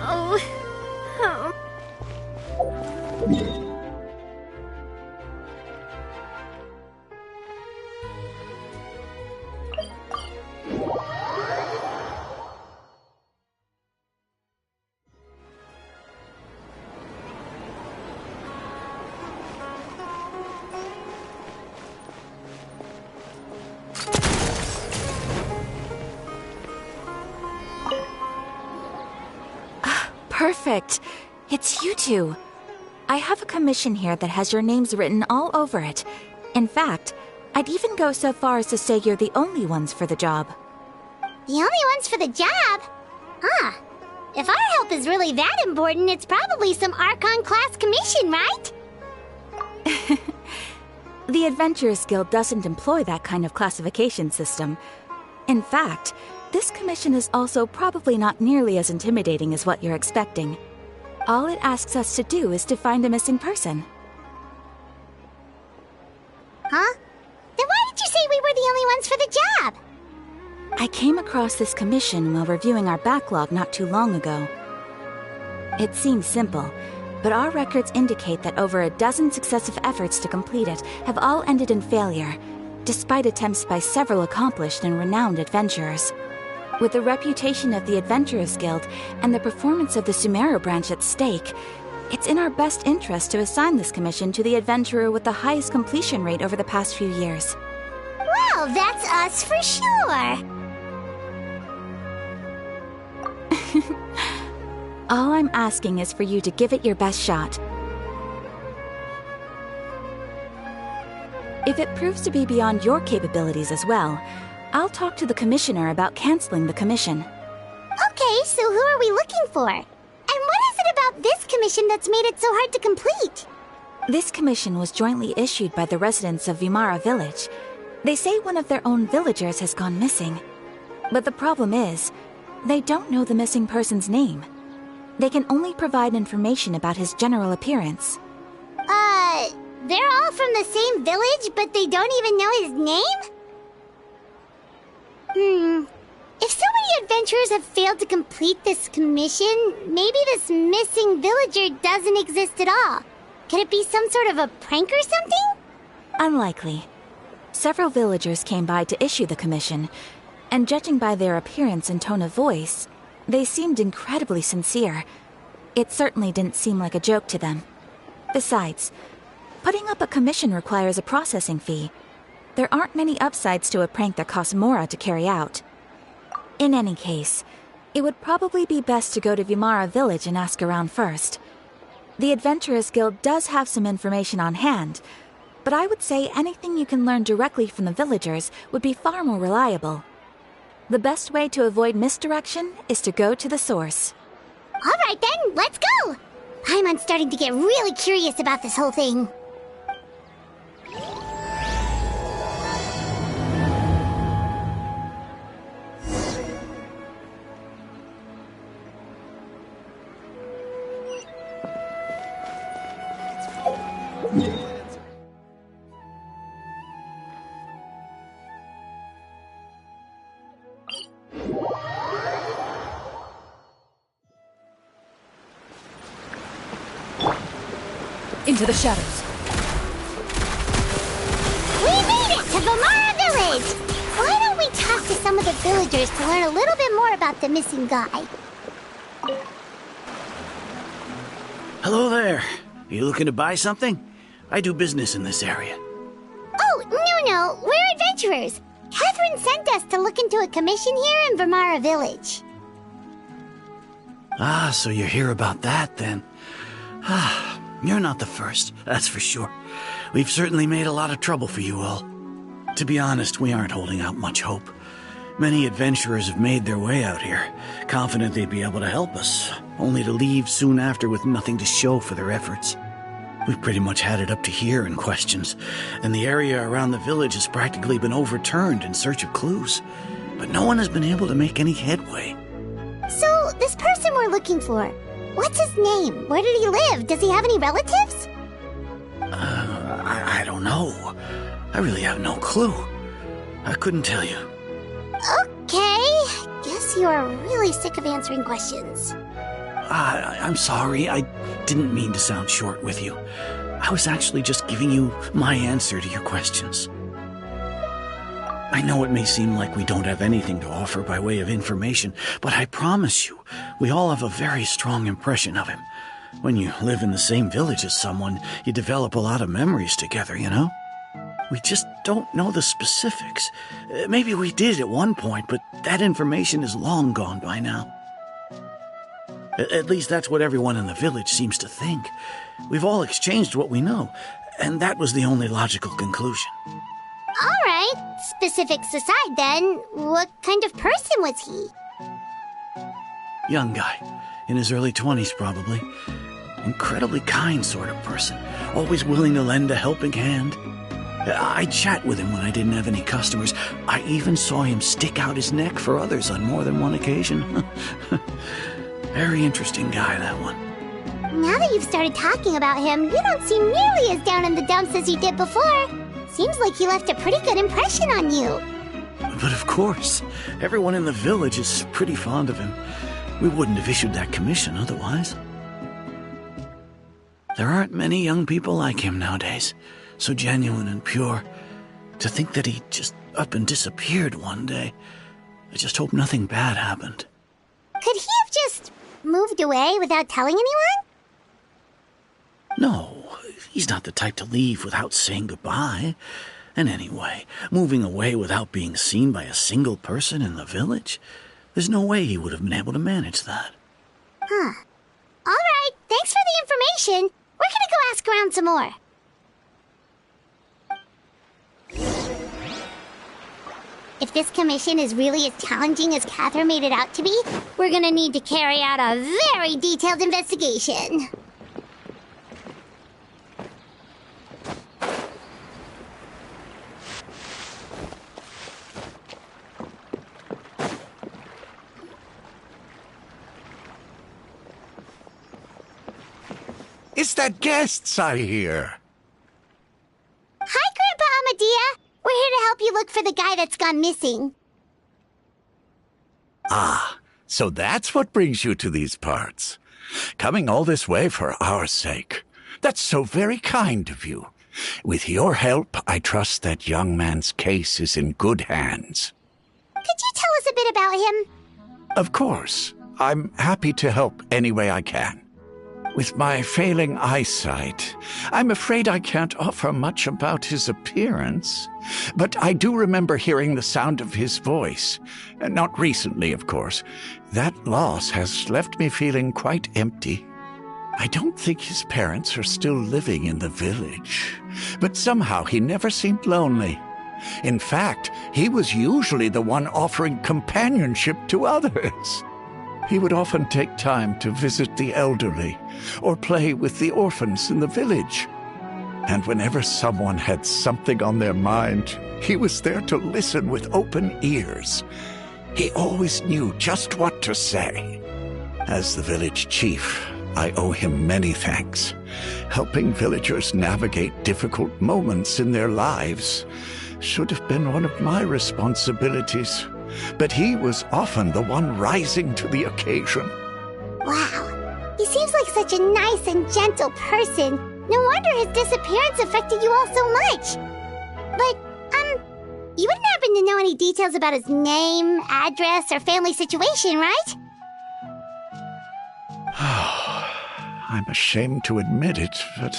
Oh. Perfect. It's you two. I have a commission here that has your names written all over it. In fact, I'd even go so far as to say you're the only ones for the job. The only ones for the job? Huh. If our help is really that important, it's probably some Archon class commission, right? The Adventurers Guild doesn't employ that kind of classification system. In fact, this commission is also probably not nearly as intimidating as what you're expecting. All it asks us to do is to find a missing person. Huh? Then why did you say we were the only ones for the job? I came across this commission while reviewing our backlog not too long ago. It seems simple, but our records indicate that over a dozen successive efforts to complete it have all ended in failure, despite attempts by several accomplished and renowned adventurers. With the reputation of the Adventurers Guild and the performance of the Sumeru branch at stake, it's in our best interest to assign this commission to the adventurer with the highest completion rate over the past few years. Well, that's us for sure. All I'm asking is for you to give it your best shot. If it proves to be beyond your capabilities as well, I'll talk to the commissioner about canceling the commission. Okay, so who are we looking for? And what is it about this commission that's made it so hard to complete? This commission was jointly issued by the residents of Vimara Village. They say one of their own villagers has gone missing. But the problem is, they don't know the missing person's name. They can only provide information about his general appearance. They're all from the same village, but they don't even know his name? If so many adventurers have failed to complete this commission, maybe this missing villager doesn't exist at all. Could it be some sort of a prank or something? Unlikely. Several villagers came by to issue the commission, and judging by their appearance and tone of voice, they seemed incredibly sincere. It certainly didn't seem like a joke to them. Besides, putting up a commission requires a processing fee. There aren't many upsides to a prank that costs more to carry out. In any case, it would probably be best to go to Vimara Village and ask around first. The Adventurers Guild does have some information on hand, but I would say anything you can learn directly from the villagers would be far more reliable. The best way to avoid misdirection is to go to the source. All right then, let's go! I'm starting to get really curious about this whole thing. Into the shadows. We made it to Vimara Village! Why don't we talk to some of the villagers to learn a little bit more about the missing guy? Hello there. You looking to buy something? I do business in this area. Oh, no, we're adventurers. Catherine sent us to look into a commission here in Vimara Village. Ah, so you're here about that, then. You're not the first, that's for sure. We've certainly made a lot of trouble for you all. To be honest, we aren't holding out much hope. Many adventurers have made their way out here, confident they'd be able to help us, only to leave soon after with nothing to show for their efforts. We've pretty much had it up to here in questions, and the area around the village has practically been overturned in search of clues. But no one has been able to make any headway. So, this person we're looking for, what's his name? Where did he live? Does he have any relatives? I don't know. I really have no clue. I couldn't tell you. Okay, guess seems you are really sick of answering questions. I'm sorry. I didn't mean to sound short with you. I was actually just giving you my answer to your questions. I know it may seem like we don't have anything to offer by way of information, but I promise you, we all have a very strong impression of him. When you live in the same village as someone, you develop a lot of memories together, you know? We just don't know the specifics. Maybe we did at one point, but that information is long gone by now. At least that's what everyone in the village seems to think. We've all exchanged what we know, and that was the only logical conclusion. All right, specifics aside then, what kind of person was he? Young guy, in his early 20s probably. Incredibly kind sort of person, always willing to lend a helping hand. I'd chat with him when I didn't have any customers. I even saw him stick out his neck for others on more than one occasion. Very interesting guy, that one. Now that you've started talking about him, you don't seem nearly as down in the dumps as you did before. Seems like he left a pretty good impression on you. But of course, everyone in the village is pretty fond of him. We wouldn't have issued that commission otherwise. There aren't many young people like him nowadays, so genuine and pure. To think that he just up and disappeared one day. I just hope nothing bad happened. Could he have just moved away without telling anyone? No, he's not the type to leave without saying goodbye. And anyway, moving away without being seen by a single person in the village? There's no way he would have been able to manage that. Huh. All right, thanks for the information. We're gonna go ask around some more. If this commission is really as challenging as Catherine made it out to be, we're gonna need to carry out a very detailed investigation. It's the guests I hear. Hi, Grandpa Amadea. We're here to help you look for the guy that's gone missing. Ah, so that's what brings you to these parts. Coming all this way for our sake. That's so very kind of you. With your help, I trust that young man's case is in good hands. Could you tell us a bit about him? Of course. I'm happy to help any way I can. With my failing eyesight, I'm afraid I can't offer much about his appearance. But I do remember hearing the sound of his voice. Not recently, of course. That loss has left me feeling quite empty. I don't think his parents are still living in the village. But somehow he never seemed lonely. In fact, he was usually the one offering companionship to others. He would often take time to visit the elderly or play with the orphans in the village. And whenever someone had something on their mind, he was there to listen with open ears. He always knew just what to say. As the village chief, I owe him many thanks. Helping villagers navigate difficult moments in their lives should have been one of my responsibilities. But he was often the one rising to the occasion. Wow, he seems like such a nice and gentle person. No wonder his disappearance affected you all so much. But, you wouldn't happen to know any details about his name, address, or family situation, right? I'm ashamed to admit it, but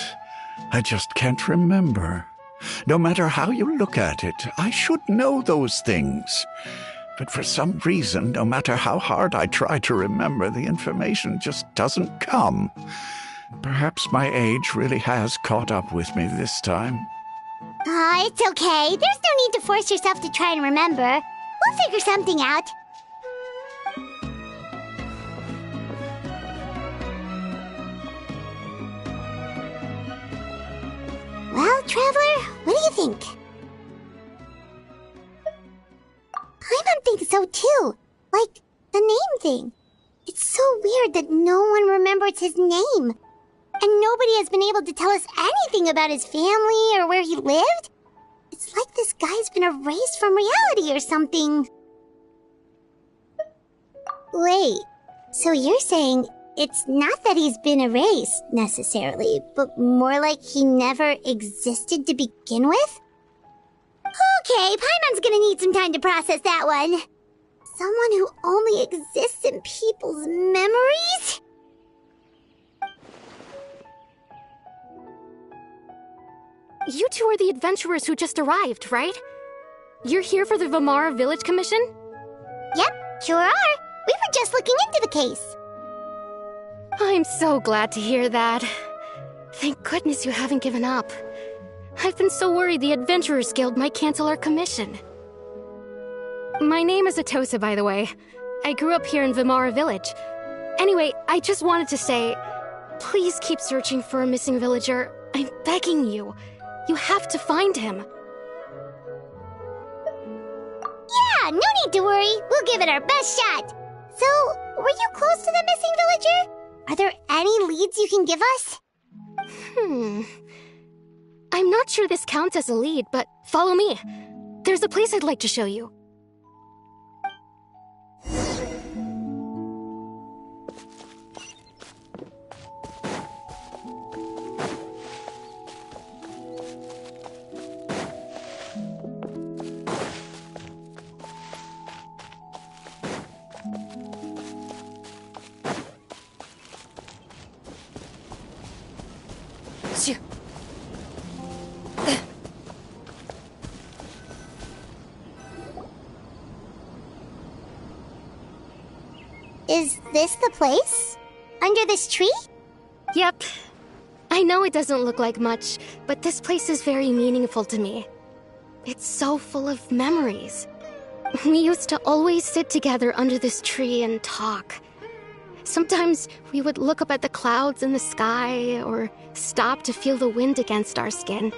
I just can't remember. No matter how you look at it, I should know those things. But for some reason, no matter how hard I try to remember, the information just doesn't come. Perhaps my age really has caught up with me this time. It's okay. There's no need to force yourself to try and remember. We'll figure something out. Well, Traveler, what do you think? I think so too. Like, the name thing. It's so weird that no one remembers his name. And nobody has been able to tell us anything about his family or where he lived. It's like this guy's been erased from reality or something. Wait, so you're saying it's not that he's been erased, necessarily, but more like he never existed to begin with? Okay, Paimon's gonna need some time to process that one. Someone who only exists in people's memories? You two are the adventurers who just arrived, right? You're here for the Vamara Village Commission? Yep, sure are. We were just looking into the case. I'm so glad to hear that. Thank goodness you haven't given up. I've been so worried the Adventurers Guild might cancel our commission. My name is Atosa, by the way. I grew up here in Vamara Village. Anyway, I just wanted to say, please keep searching for a missing villager. I'm begging you. You have to find him. Yeah, no need to worry. We'll give it our best shot. So, were you close to the missing villager? Are there any leads you can give us? I'm not sure this counts as a lead, but follow me. There's a place I'd like to show you. Is this the place? Under this tree? Yep. I know it doesn't look like much, but this place is very meaningful to me. It's so full of memories. We used to always sit together under this tree and talk. Sometimes we would look up at the clouds in the sky, or stop to feel the wind against our skin.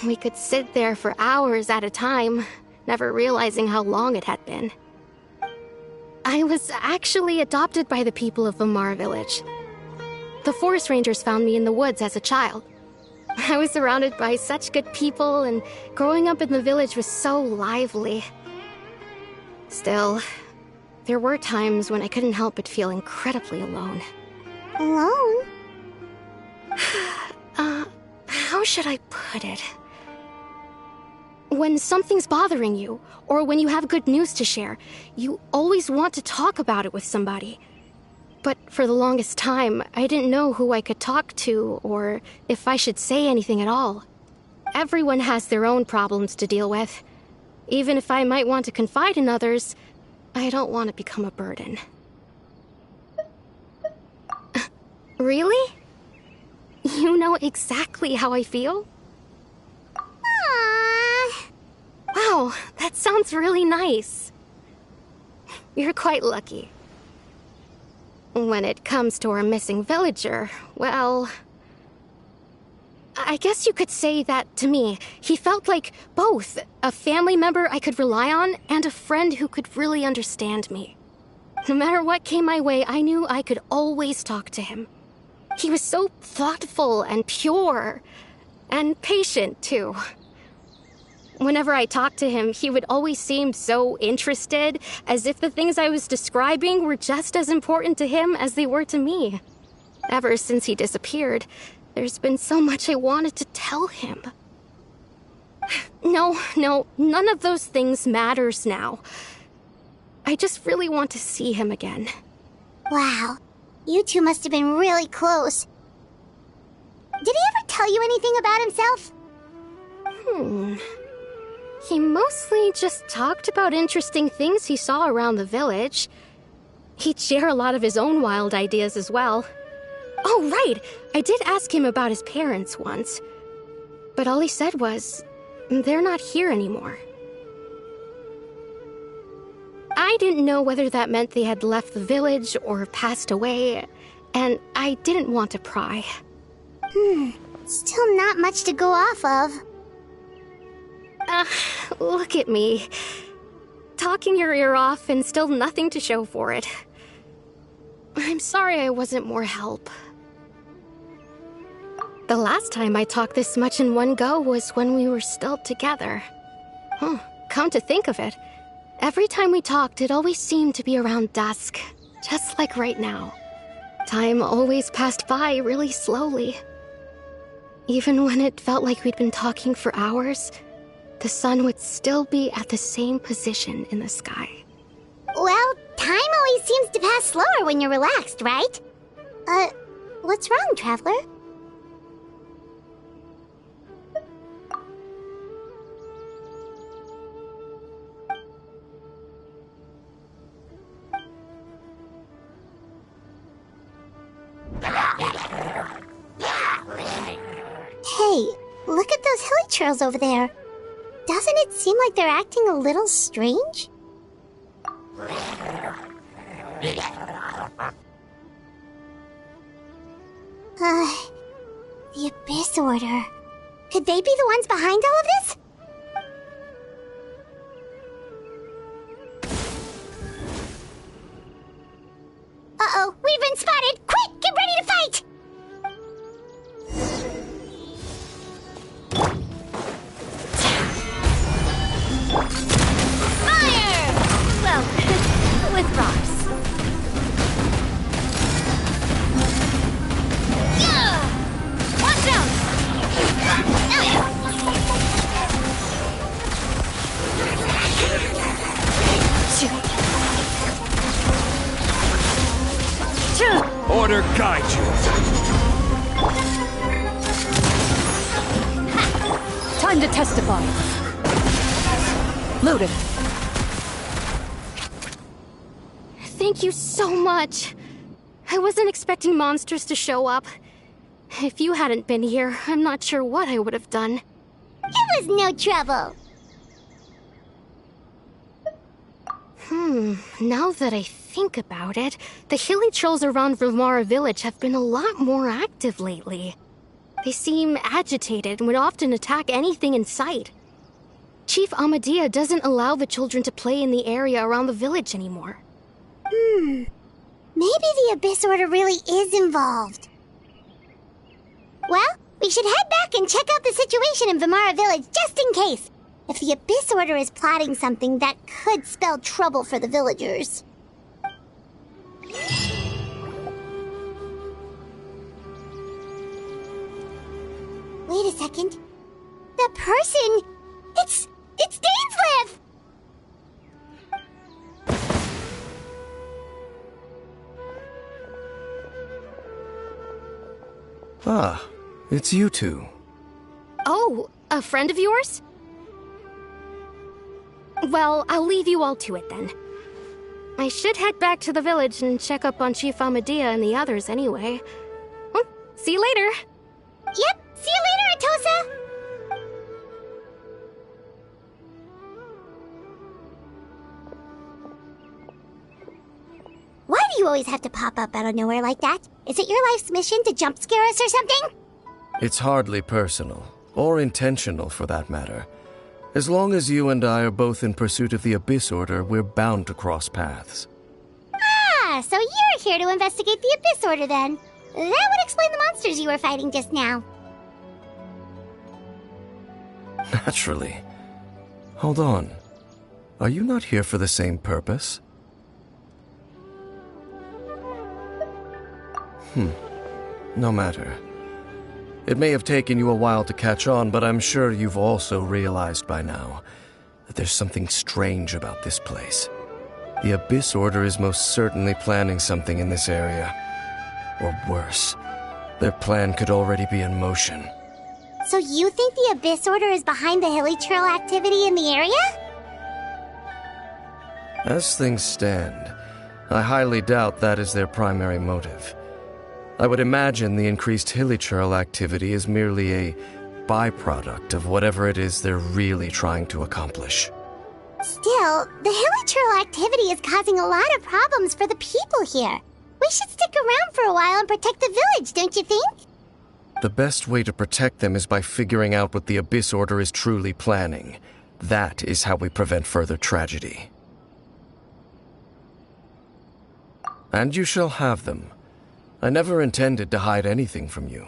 We could sit there for hours at a time, never realizing how long it had been. I was actually adopted by the people of Vamara Village. The forest rangers found me in the woods as a child. I was surrounded by such good people, and growing up in the village was so lively. Still, there were times when I couldn't help but feel incredibly alone. Alone? How should I put it? When something's bothering you, or when you have good news to share, you always want to talk about it with somebody. But for the longest time, I didn't know who I could talk to, or if I should say anything at all. Everyone has their own problems to deal with. Even if I might want to confide in others, I don't want to become a burden. Really? You know exactly how I feel? Wow, that sounds really nice. You're quite lucky. When it comes to our missing villager, well, I guess you could say that to me. He felt like both a family member I could rely on and a friend who could really understand me. No matter what came my way, I knew I could always talk to him. He was so thoughtful and pure, and patient, too. Whenever I talked to him, he would always seem so interested, as if the things I was describing were just as important to him as they were to me. Ever since he disappeared, there's been so much I wanted to tell him. No, none of those things matters now. I just really want to see him again. Wow, you two must have been really close. Did he ever tell you anything about himself? He mostly just talked about interesting things he saw around the village. He'd share a lot of his own wild ideas as well. Oh, right! I did ask him about his parents once. But all he said was, they're not here anymore. I didn't know whether that meant they had left the village or passed away, and I didn't want to pry. Still not much to go off of. Look at me. Talking your ear off and still nothing to show for it. I'm sorry I wasn't more help. The last time I talked this much in one go was when we were still together. Come to think of it, Every time we talked, it always seemed to be around dusk, just like right now. Time always passed by really slowly. Even when it felt like we'd been talking for hours, the sun would still be at the same position in the sky. Well, time always seems to pass slower when you're relaxed, right? What's wrong, Traveler? Hey, look at those hilichurls over there. Doesn't it seem like they're acting a little strange? The Abyss Order. Could they be the ones behind all of this? Uh-oh, we've been spotted! Quick, get ready to fight! Fire! Well, with rocks. Watch out! Order guide you. Time to testify. Loaded. Thank you so much. I wasn't expecting monsters to show up. If you hadn't been here, I'm not sure what I would have done. It was no trouble. Now that I think about it, the hilichurls around Vilmara village have been a lot more active lately. They seem agitated and would often attack anything in sight. Chief Amadea doesn't allow the children to play in the area around the village anymore. Maybe the Abyss Order really is involved. Well, we should head back and check out the situation in Vilmara village just in case. If the Abyss Order is plotting something that could spell trouble for the villagers. Wait a second. That person... It's Dainsleif! Ah, it's you two. Oh, a friend of yours? Well, I'll leave you all to it then. I should head back to the village and check up on Chief Amadea and the others anyway. Well, see you later. Yep, see you later, Atosa! Why do you always have to pop up out of nowhere like that? Is it your life's mission to jump scare us or something? It's hardly personal, or intentional for that matter. As long as you and I are both in pursuit of the Abyss Order, we're bound to cross paths. Ah, so you're here to investigate the Abyss Order then. That would explain the monsters you were fighting just now. Naturally. Hold on. Are you not here for the same purpose? No matter. It may have taken you a while to catch on, but I'm sure you've also realized by now that there's something strange about this place. The Abyss Order is most certainly planning something in this area. Or worse, their plan could already be in motion. So you think the Abyss Order is behind the hilichurl activity in the area? As things stand, I highly doubt that is their primary motive. I would imagine the increased hilichurl activity is merely a byproduct of whatever it is they're really trying to accomplish. Still, the hilichurl activity is causing a lot of problems for the people here. We should stick around for a while and protect the village, don't you think? The best way to protect them is by figuring out what the Abyss Order is truly planning. That is how we prevent further tragedy. And you shall have them. I never intended to hide anything from you.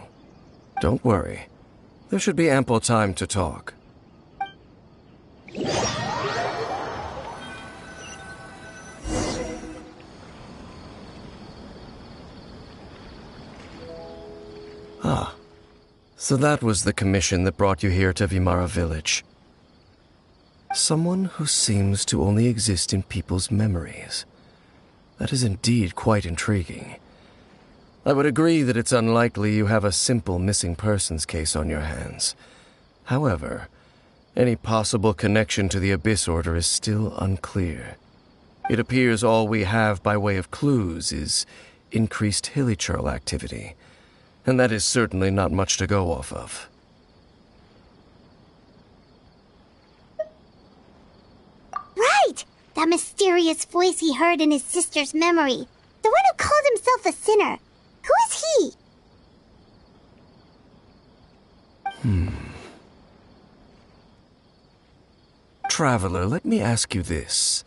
Don't worry. There should be ample time to talk. So that was the commission that brought you here to Vimara Village. Someone who seems to only exist in people's memories. That is indeed quite intriguing. I would agree that it's unlikely you have a simple missing persons case on your hands. However, any possible connection to the Abyss Order is still unclear. It appears all we have by way of clues is increased hilichurl activity, and that is certainly not much to go off of. Right! That mysterious voice he heard in his sister's memory. The one who called himself a sinner. Who is he? Traveler, let me ask you this.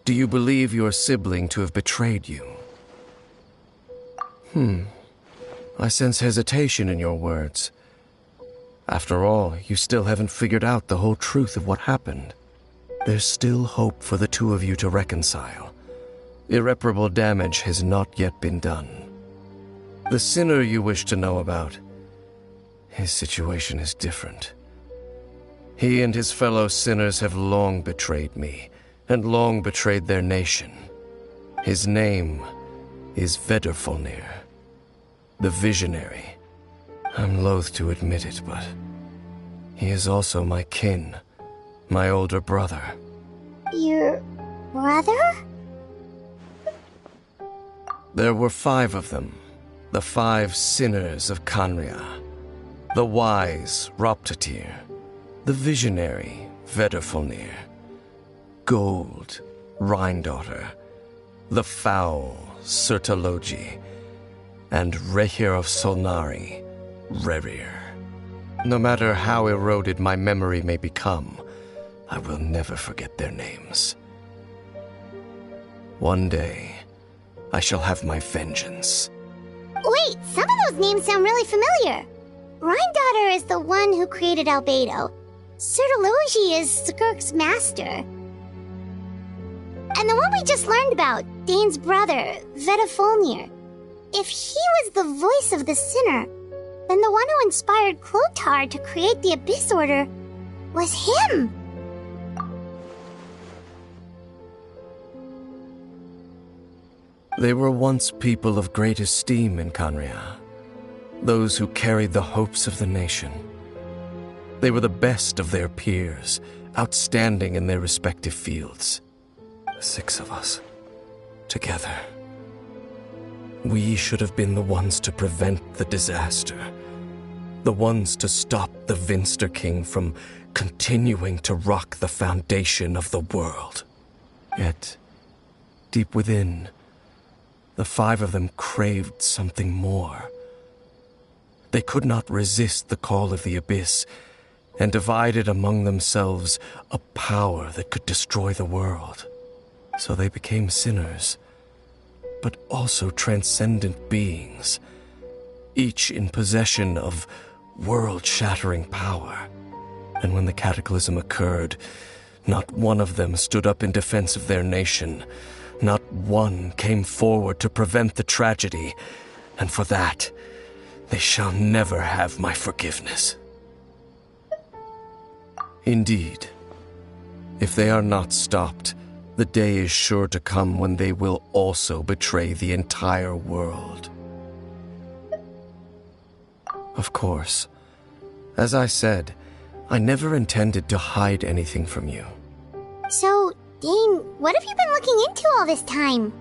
Do you believe your sibling to have betrayed you? I sense hesitation in your words. After all, you still haven't figured out the whole truth of what happened. There's still hope for the two of you to reconcile. Irreparable damage has not yet been done. The sinner you wish to know about, his situation is different. He and his fellow sinners have long betrayed me, and long betrayed their nation. His name is Vedrfolnir, the Visionary. I'm loath to admit it, but he is also my kin, my older brother. Your brother? There were 5 of them, the 5 sinners of Khaenri'ah. The wise Roptatyr, the visionary Vedrfolnir, Gold Rhine-daughter, the foul Sertologi, and Rehir of Solnari, Rerir. No matter how eroded my memory may become, I will never forget their names. One day, I shall have my vengeance. Wait, some of those names sound really familiar. Rhine-daughter is the one who created Albedo. Sertologi is Skirk's master. And the one we just learned about, Dane's brother, Vedrfolnir. If he was the voice of the sinner, then the one who inspired Clothar to create the Abyss Order was him! They were once people of great esteem in Khaenri'ah, those who carried the hopes of the nation. They were the best of their peers, outstanding in their respective fields. 6 of us, together. We should have been the ones to prevent the disaster. The ones to stop the Vinster King from continuing to rock the foundation of the world. Yet, deep within, the 5 of them craved something more. They could not resist the call of the Abyss, and divided among themselves a power that could destroy the world. So they became sinners, but also transcendent beings, each in possession of world-shattering power. And when the cataclysm occurred, not one of them stood up in defense of their nation. Not one came forward to prevent the tragedy, and for that, they shall never have my forgiveness. Indeed, if they are not stopped, the day is sure to come when they will also betray the entire world. Of course, as I said, I never intended to hide anything from you. So, Dane, what have you been looking into all this time?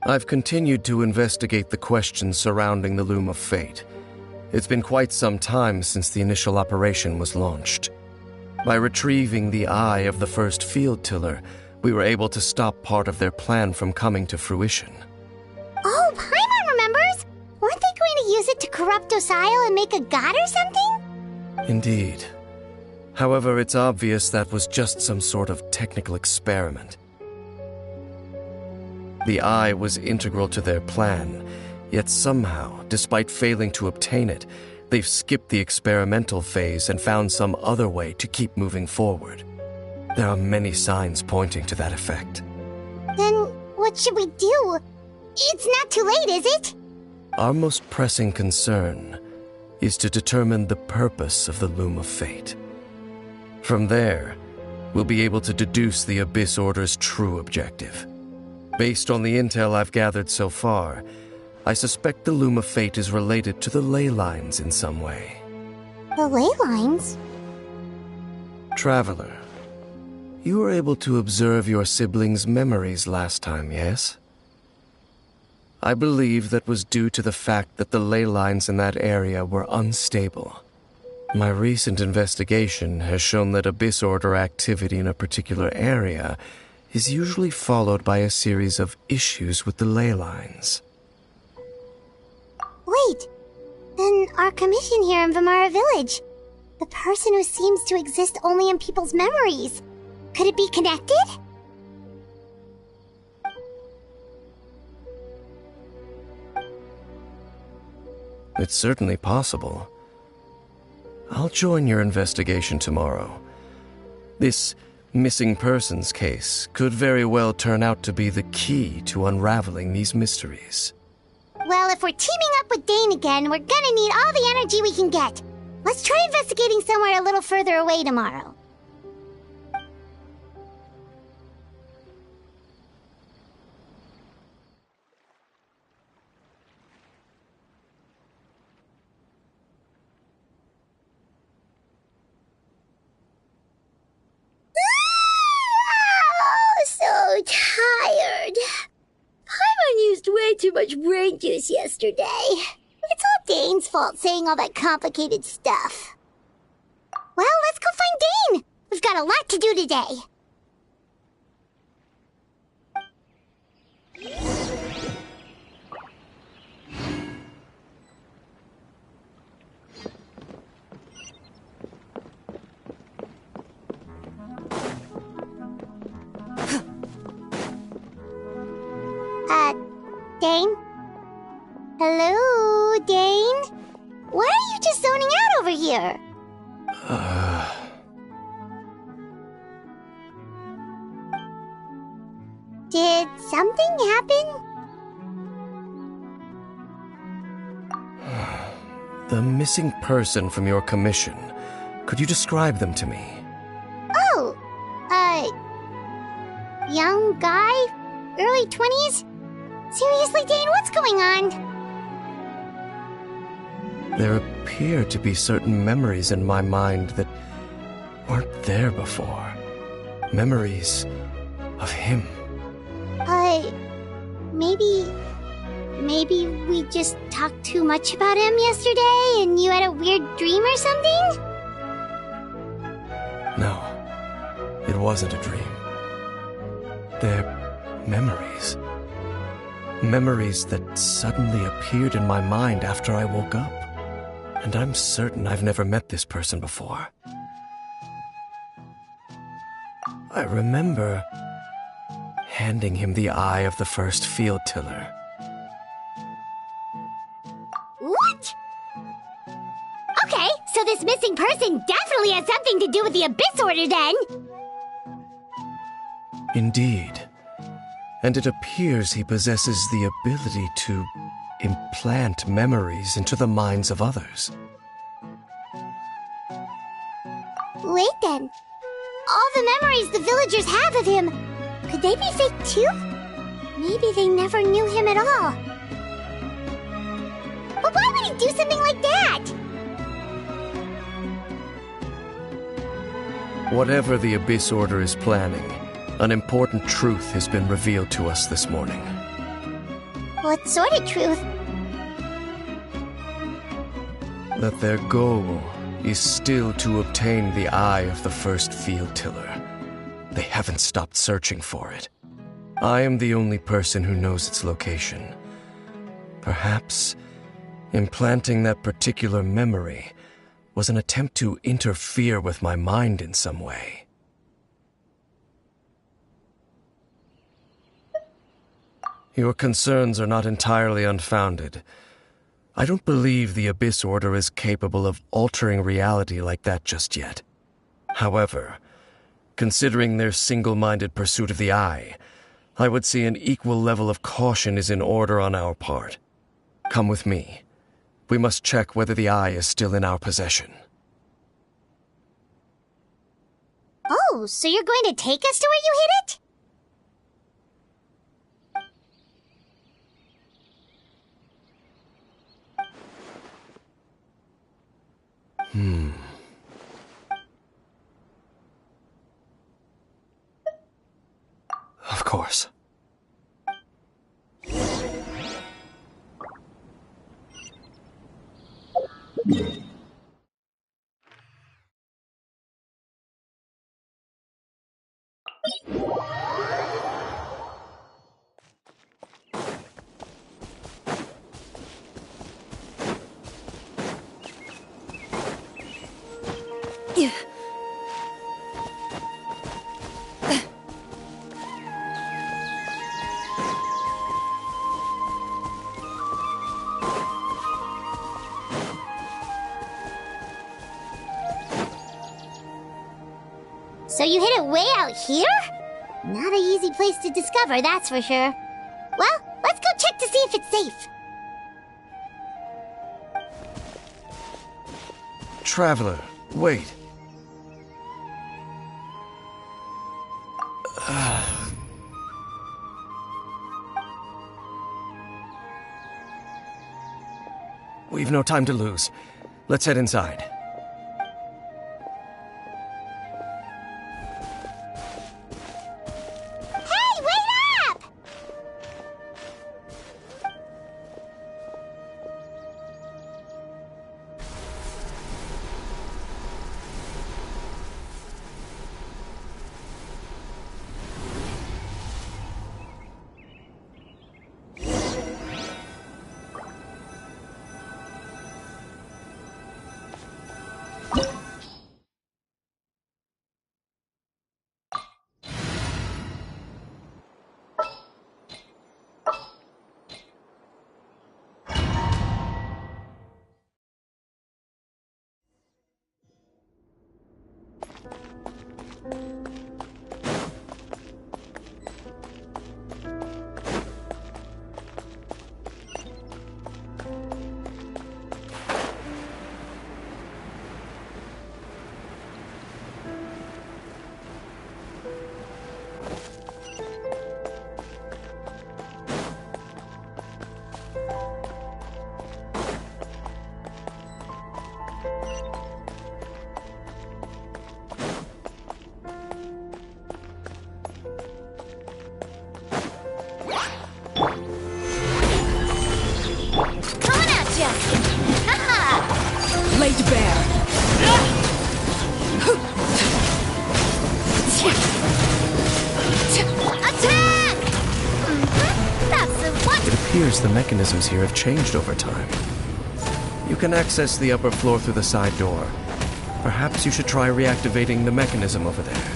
I've continued to investigate the questions surrounding the Loom of Fate. It's been quite some time since the initial operation was launched. By retrieving the eye of the first field tiller, we were able to stop part of their plan from coming to fruition. Oh, Paimon remembers! Weren't they going to use it to corrupt Osile and make a god or something? Indeed. However, it's obvious that was just some sort of technical experiment. The eye was integral to their plan, yet somehow, despite failing to obtain it, they've skipped the experimental phase and found some other way to keep moving forward. There are many signs pointing to that effect. Then what should we do? It's not too late, is it? Our most pressing concern is to determine the purpose of the Loom of Fate. From there, we'll be able to deduce the Abyss Order's true objective. Based on the intel I've gathered so far, I suspect the Loom of Fate is related to the ley lines in some way. The ley lines? Traveler, you were able to observe your siblings' memories last time, yes? I believe that was due to the fact that the ley lines in that area were unstable. My recent investigation has shown that Abyss Order activity in a particular area is usually followed by a series of issues with the ley lines. Wait, then our commission here in Vimara Village, the person who seems to exist only in people's memories, could it be connected? It's certainly possible. I'll join your investigation tomorrow. This missing persons case could very well turn out to be the key to unraveling these mysteries. Well, if we're teaming up with Dane again, we're gonna need all the energy we can get. Let's try investigating somewhere a little further away tomorrow. So tired. Paimon used way too much brain juice yesterday. It's all Dane's fault saying all that complicated stuff. Well, let's go find Dane. We've got a lot to do today. Dane? Hello, Dane? Why are you just zoning out over here? Did something happen? The missing person from your commission. Could you describe them to me? Oh, young guy? Early 20s? Seriously, Dane, what's going on? There appear to be certain memories in my mind that weren't there before. Memories of him. Maybe we just talked too much about him yesterday and you had a weird dream or something? No, it wasn't a dream. They're memories. Memories that suddenly appeared in my mind after I woke up. And I'm certain I've never met this person before. I remember handing him the eye of the first field tiller. What? Okay, so this missing person definitely has something to do with the Abyss Order then! Indeed. And it appears he possesses the ability to implant memories into the minds of others. Wait then. All the memories the villagers have of him, could they be fake too? Maybe they never knew him at all. But why would he do something like that? Whatever the Abyss Order is planning, an important truth has been revealed to us this morning. What sort of truth? That their goal is still to obtain the eye of the first field tiller. They haven't stopped searching for it. I am the only person who knows its location. Perhaps implanting that particular memory was an attempt to interfere with my mind in some way. Your concerns are not entirely unfounded. I don't believe the Abyss Order is capable of altering reality like that just yet. However, considering their single-minded pursuit of the Eye, I would say an equal level of caution is in order on our part. Come with me. We must check whether the eye is still in our possession. Oh, so you're going to take us to where you hid it? Of course. So you hid it way out here? Not an easy place to discover, that's for sure. Well, let's go check to see if it's safe. Traveler, wait. We've no time to lose. Let's head inside. Hey, wait up! Coming at ya! Haha! Laid bare. Attack! That's the one! It appears the mechanisms here have changed over time. You can access the upper floor through the side door. Perhaps you should try reactivating the mechanism over there.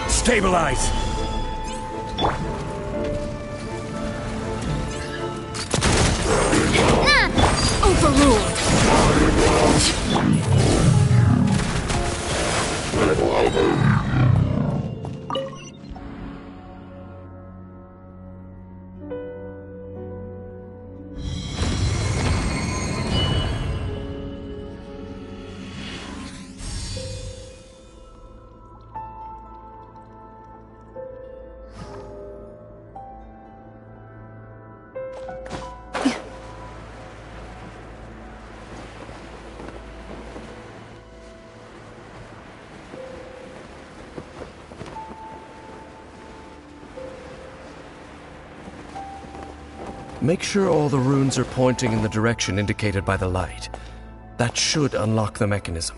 Stabilize! Overruled. Make sure all the runes are pointing in the direction indicated by the light. That should unlock the mechanism.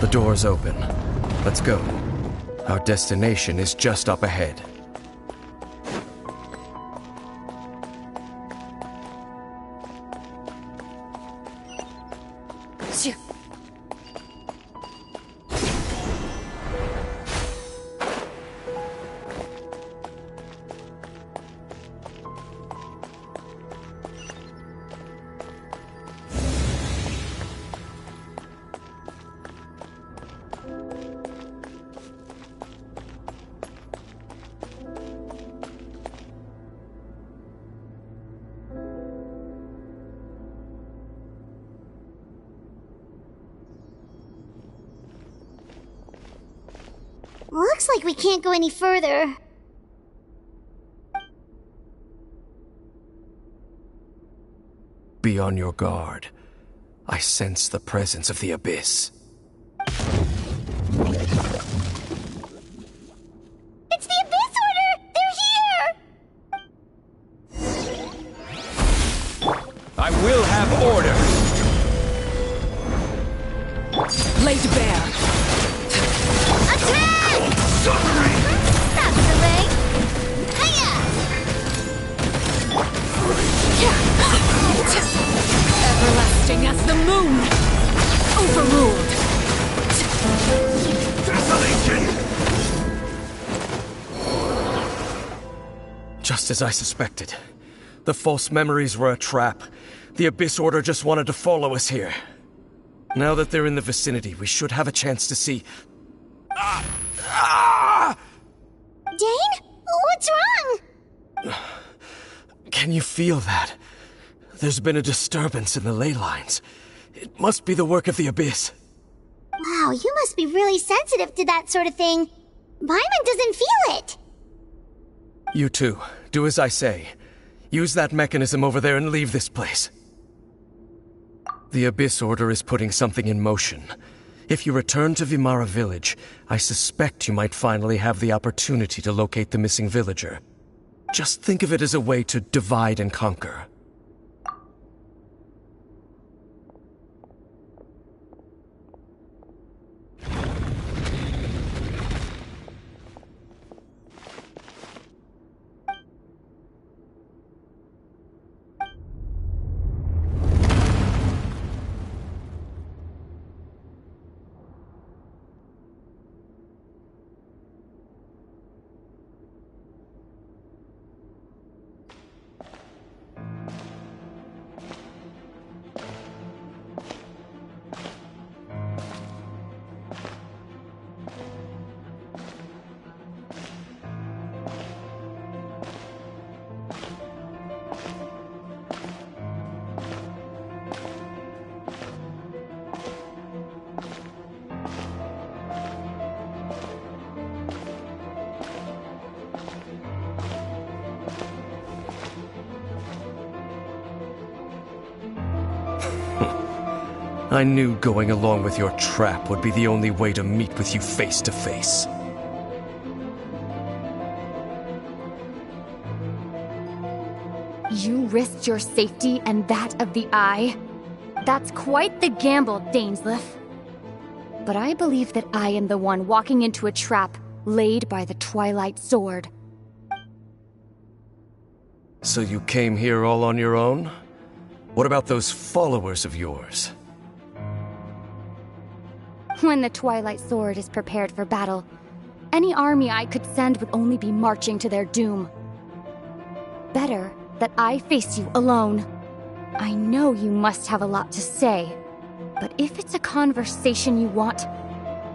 The door's open. Let's go. Our destination is just up ahead. Looks like we can't go any further. Be on your guard. I sense the presence of the Abyss. It's the Abyss Order! They're here! I will have order! Laid bare. Attack! That's the way! Hiya! Everlasting as the moon. Overruled. Desolation! Just as I suspected. The false memories were a trap. The Abyss Order just wanted to follow us here. Now that they're in the vicinity, we should have a chance to see... Dane? What's wrong? Can you feel that? There's been a disturbance in the ley lines. It must be the work of the Abyss. Wow, you must be really sensitive to that sort of thing. Paimon doesn't feel it. You too. Do as I say. Use that mechanism over there and leave this place. The Abyss Order is putting something in motion. If you return to Vimara Village, I suspect you might finally have the opportunity to locate the missing villager. Just think of it as a way to divide and conquer. I knew going along with your trap would be the only way to meet with you face to face. You risked your safety and that of the Eye? That's quite the gamble, Dainsleif. But I believe that I am the one walking into a trap laid by the Twilight Sword. So you came here all on your own? What about those followers of yours? When the Twilight Sword is prepared for battle, any army I could send would only be marching to their doom. Better that I face you alone. I know you must have a lot to say, but if it's a conversation you want,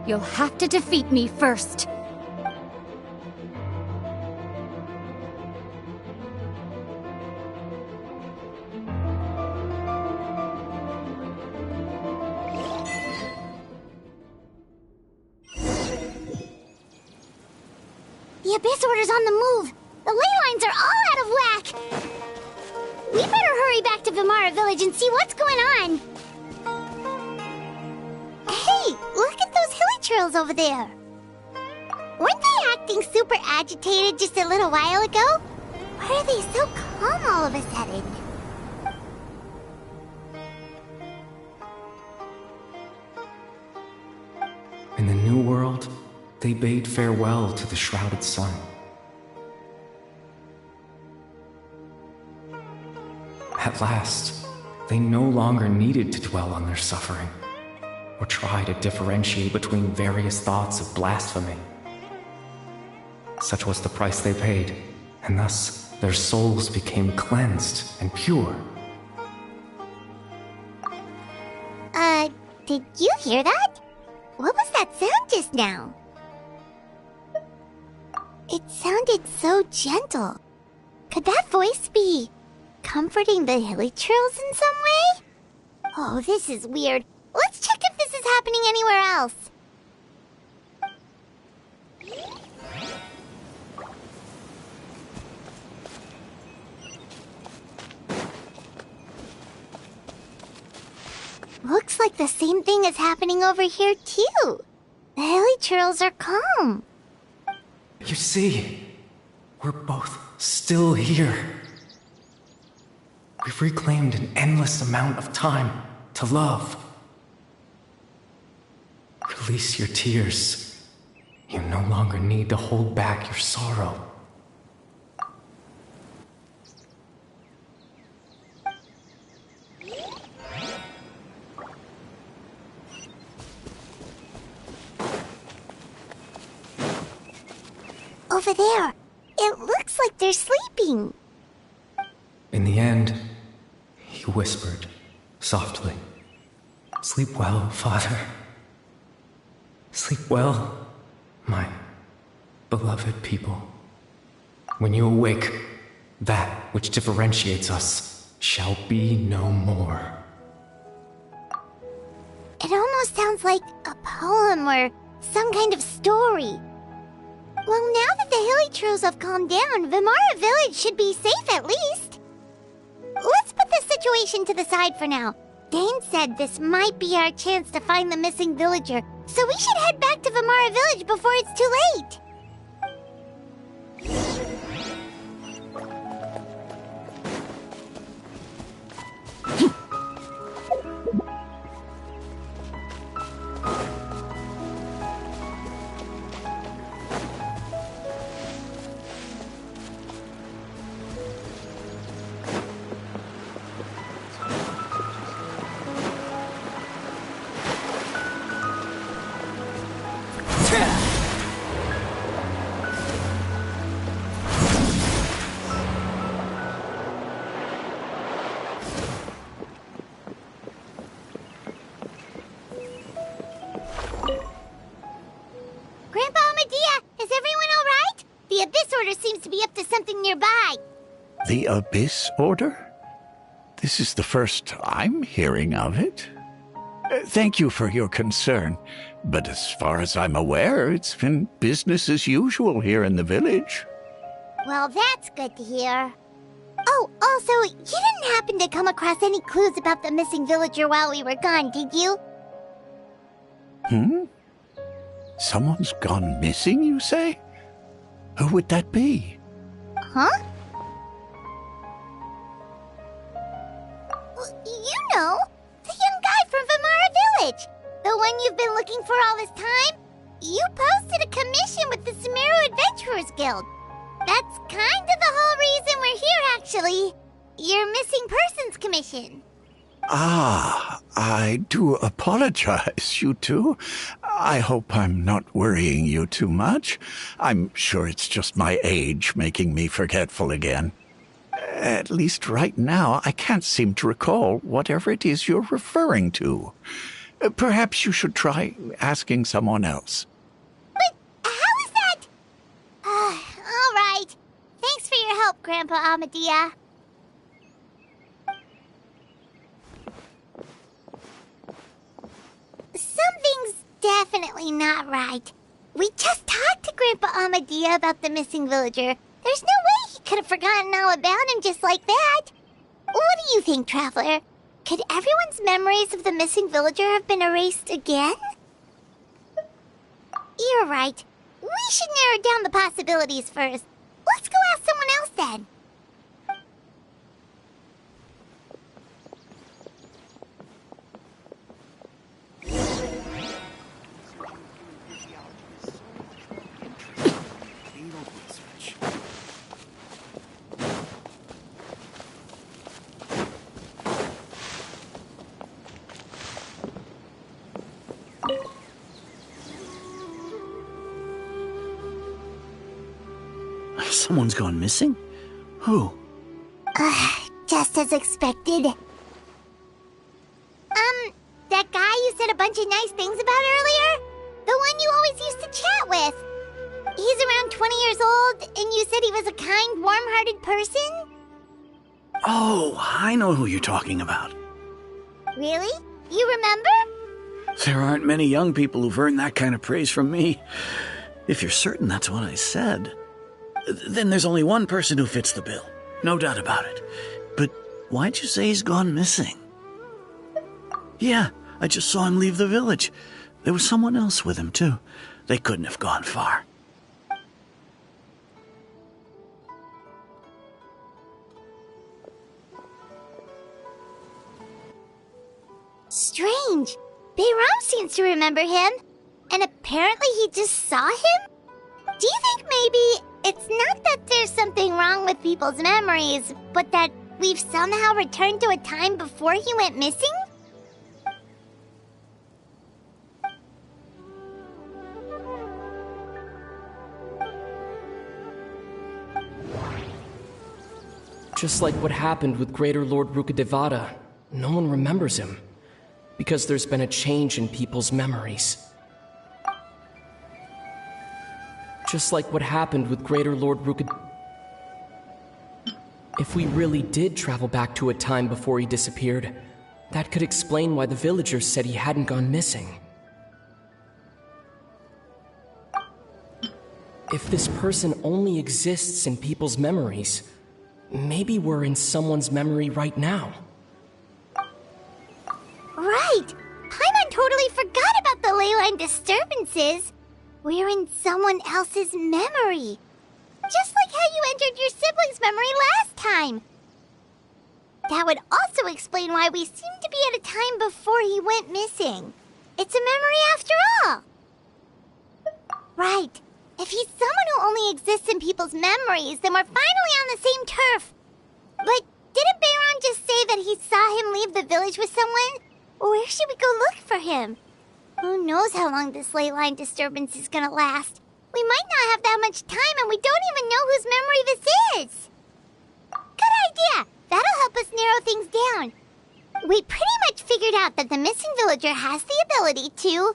you'll have to defeat me first. The Abyss Order's on the move. The ley lines are all out of whack. We better hurry back to Vimara Village and see what's going on. Hey, look at those hilly trails over there. Weren't they acting super agitated just a little while ago? Why are they so calm all of a sudden? In the New World, they bade farewell to the shrouded sun. At last, they no longer needed to dwell on their suffering, or try to differentiate between various thoughts of blasphemy. Such was the price they paid, and thus their souls became cleansed and pure. Did you hear that? What was that sound just now? It sounded so gentle. Could that voice be comforting the hilly trails in some way? Oh, this is weird. Let's check if this is happening anywhere else. Looks like the same thing is happening over here, too. The hilly trails are calm. You see, we're both still here. We've reclaimed an endless amount of time to love. Release your tears. You no longer need to hold back your sorrow. Over there. It looks like they're sleeping. In the end, he whispered, softly, "Sleep well, Father. Sleep well, my beloved people. When you awake, that which differentiates us shall be no more." It almost sounds like a poem or some kind of story. Well, now that the hilly trails have calmed down, Vimara Village should be safe at least. Let's put this situation to the side for now. Dane said this might be our chance to find the missing villager, so we should head back to Vimara Village before it's too late. Grandpa Medea, is everyone all right? The Abyss Order seems to be up to something nearby. The Abyss Order? This is the first I'm hearing of it. Thank you for your concern, but as far as I'm aware, it's been business as usual here in the village. Well, that's good to hear. Oh, also, you didn't happen to come across any clues about the missing villager while we were gone, did you? Someone's gone missing, you say? Who would that be? Huh? You know, the young guy from Vimara Village. The one you've been looking for all this time. You posted a commission with the Sumeru Adventurers Guild. That's kind of the whole reason we're here, actually. Your missing persons commission. Ah, I do apologize, you two. I hope I'm not worrying you too much. I'm sure it's just my age making me forgetful again. At least right now, I can't seem to recall whatever it is you're referring to. Perhaps you should try asking someone else. But how is that? All right. Thanks for your help, Grandpa Amadea. Something's definitely not right. We just talked to Grandpa Amadea about the missing villager. There's no way he could have forgotten all about him just like that. What do you think, Traveler? Could everyone's memories of the missing villager have been erased again? You're right. We should narrow down the possibilities first. Let's go ask someone else then. Someone's gone missing? Who? Just as expected. That guy you said a bunch of nice things about earlier? The one you always used to chat with. He's around 20 years old, and you said he was a kind, warm-hearted person? Oh, I know who you're talking about. Really? You remember? There aren't many young people who've earned that kind of praise from me. If you're certain that's what I said, then there's only one person who fits the bill. No doubt about it. But why'd you say he's gone missing? Yeah, I just saw him leave the village. There was someone else with him, too. They couldn't have gone far. Strange. Bayram seems to remember him. And apparently he just saw him? Do you think maybe it's not that there's something wrong with people's memories, but that we've somehow returned to a time before he went missing? Just like what happened with Greater Lord Rukkhadevata, no one remembers him, because there's been a change in people's memories. Just like what happened with Greater Lord Rukkhadevata. If we really did travel back to a time before he disappeared, that could explain why the villagers said he hadn't gone missing. If this person only exists in people's memories, maybe we're in someone's memory right now. Right! Paimon totally forgot about the leyline disturbances. We're in someone else's memory. Just like how you entered your sibling's memory last time. That would also explain why we seem to be at a time before he went missing. It's a memory after all. Right. If he's someone who only exists in people's memories, then we're finally on the same turf. But didn't Bayron just say that he saw him leave the village with someone? Where should we go look for him? Who knows how long this ley line disturbance is gonna last? We might not have that much time, and we don't even know whose memory this is. Good idea! That'll help us narrow things down. We pretty much figured out that the missing villager has the ability to...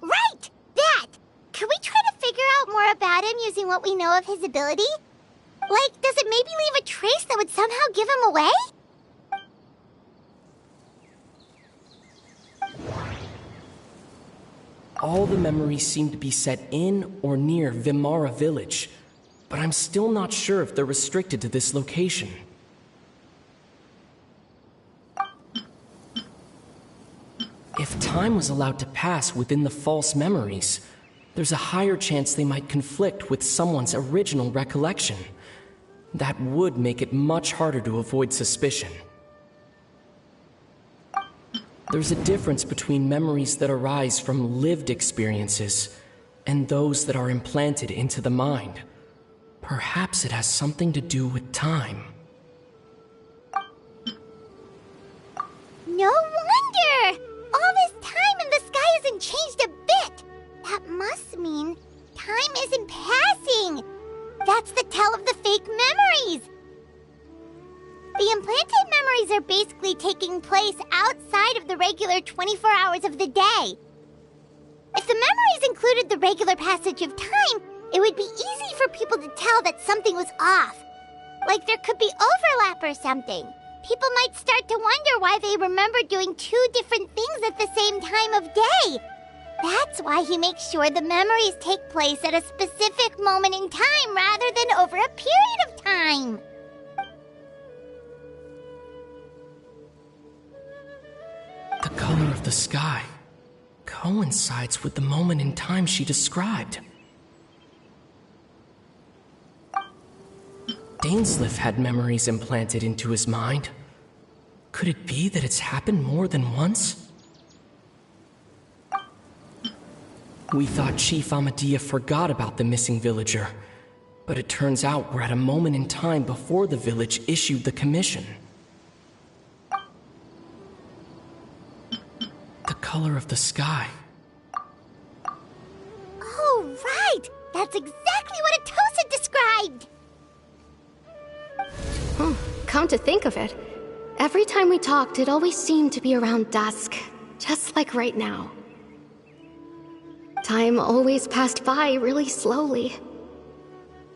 Right! That! Could we try to figure out more about him using what we know of his ability? Like, does it maybe leave a trace that would somehow give him away? All the memories seem to be set in or near Vimara village, but I'm still not sure if they're restricted to this location. If time was allowed to pass within the false memories, there's a higher chance they might conflict with someone's original recollection. That would make it much harder to avoid suspicion. There's a difference between memories that arise from lived experiences and those that are implanted into the mind. Perhaps it has something to do with time. No wonder! All this time and the sky hasn't changed a bit! That must mean time isn't passing! That's the tell of the fake memories! The implanted memories are basically taking place outside of the regular 24 hours of the day. If the memories included the regular passage of time, it would be easy for people to tell that something was off. Like there could be overlap or something. People might start to wonder why they remember doing two different things at the same time of day. That's why he makes sure the memories take place at a specific moment in time rather than over a period of time. The color of the sky coincides with the moment in time she described. Dainsleif had memories implanted into his mind. Could it be that it's happened more than once? We thought Chief Amadea forgot about the missing villager, but it turns out we're at a moment in time before the village issued the commission. The color of the sky. Oh, right! That's exactly what Atosa described! Come to think of it, every time we talked, it always seemed to be around dusk, just like right now. Time always passed by really slowly.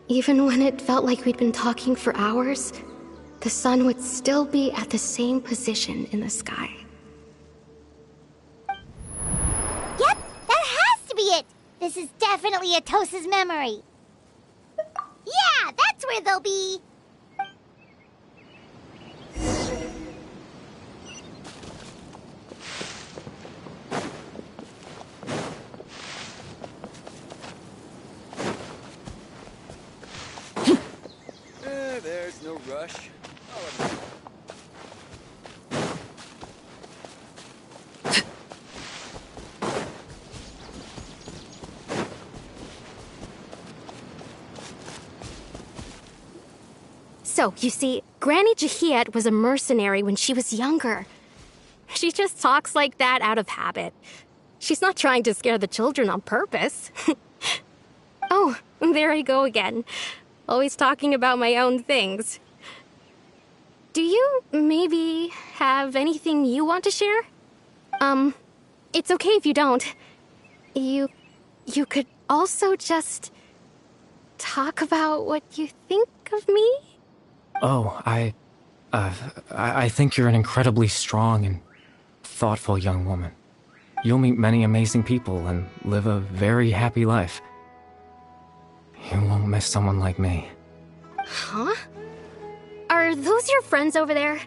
Even when it felt like we'd been talking for hours, the sun would still be at the same position in the sky. Yep, that has to be it! This is definitely Atosa's memory. Yeah, that's where they'll be! There's no rush. So, you see, Granny Jahiet was a mercenary when she was younger. She just talks like that out of habit. She's not trying to scare the children on purpose. Oh, there I go again. Always talking about my own things. Do you maybe have anything you want to share? It's okay if you don't. You could also just talk about what you think of me? Oh, I think you're an incredibly strong and thoughtful young woman. You'll meet many amazing people and live a very happy life. You won't miss someone like me. Huh? Are those your friends over there?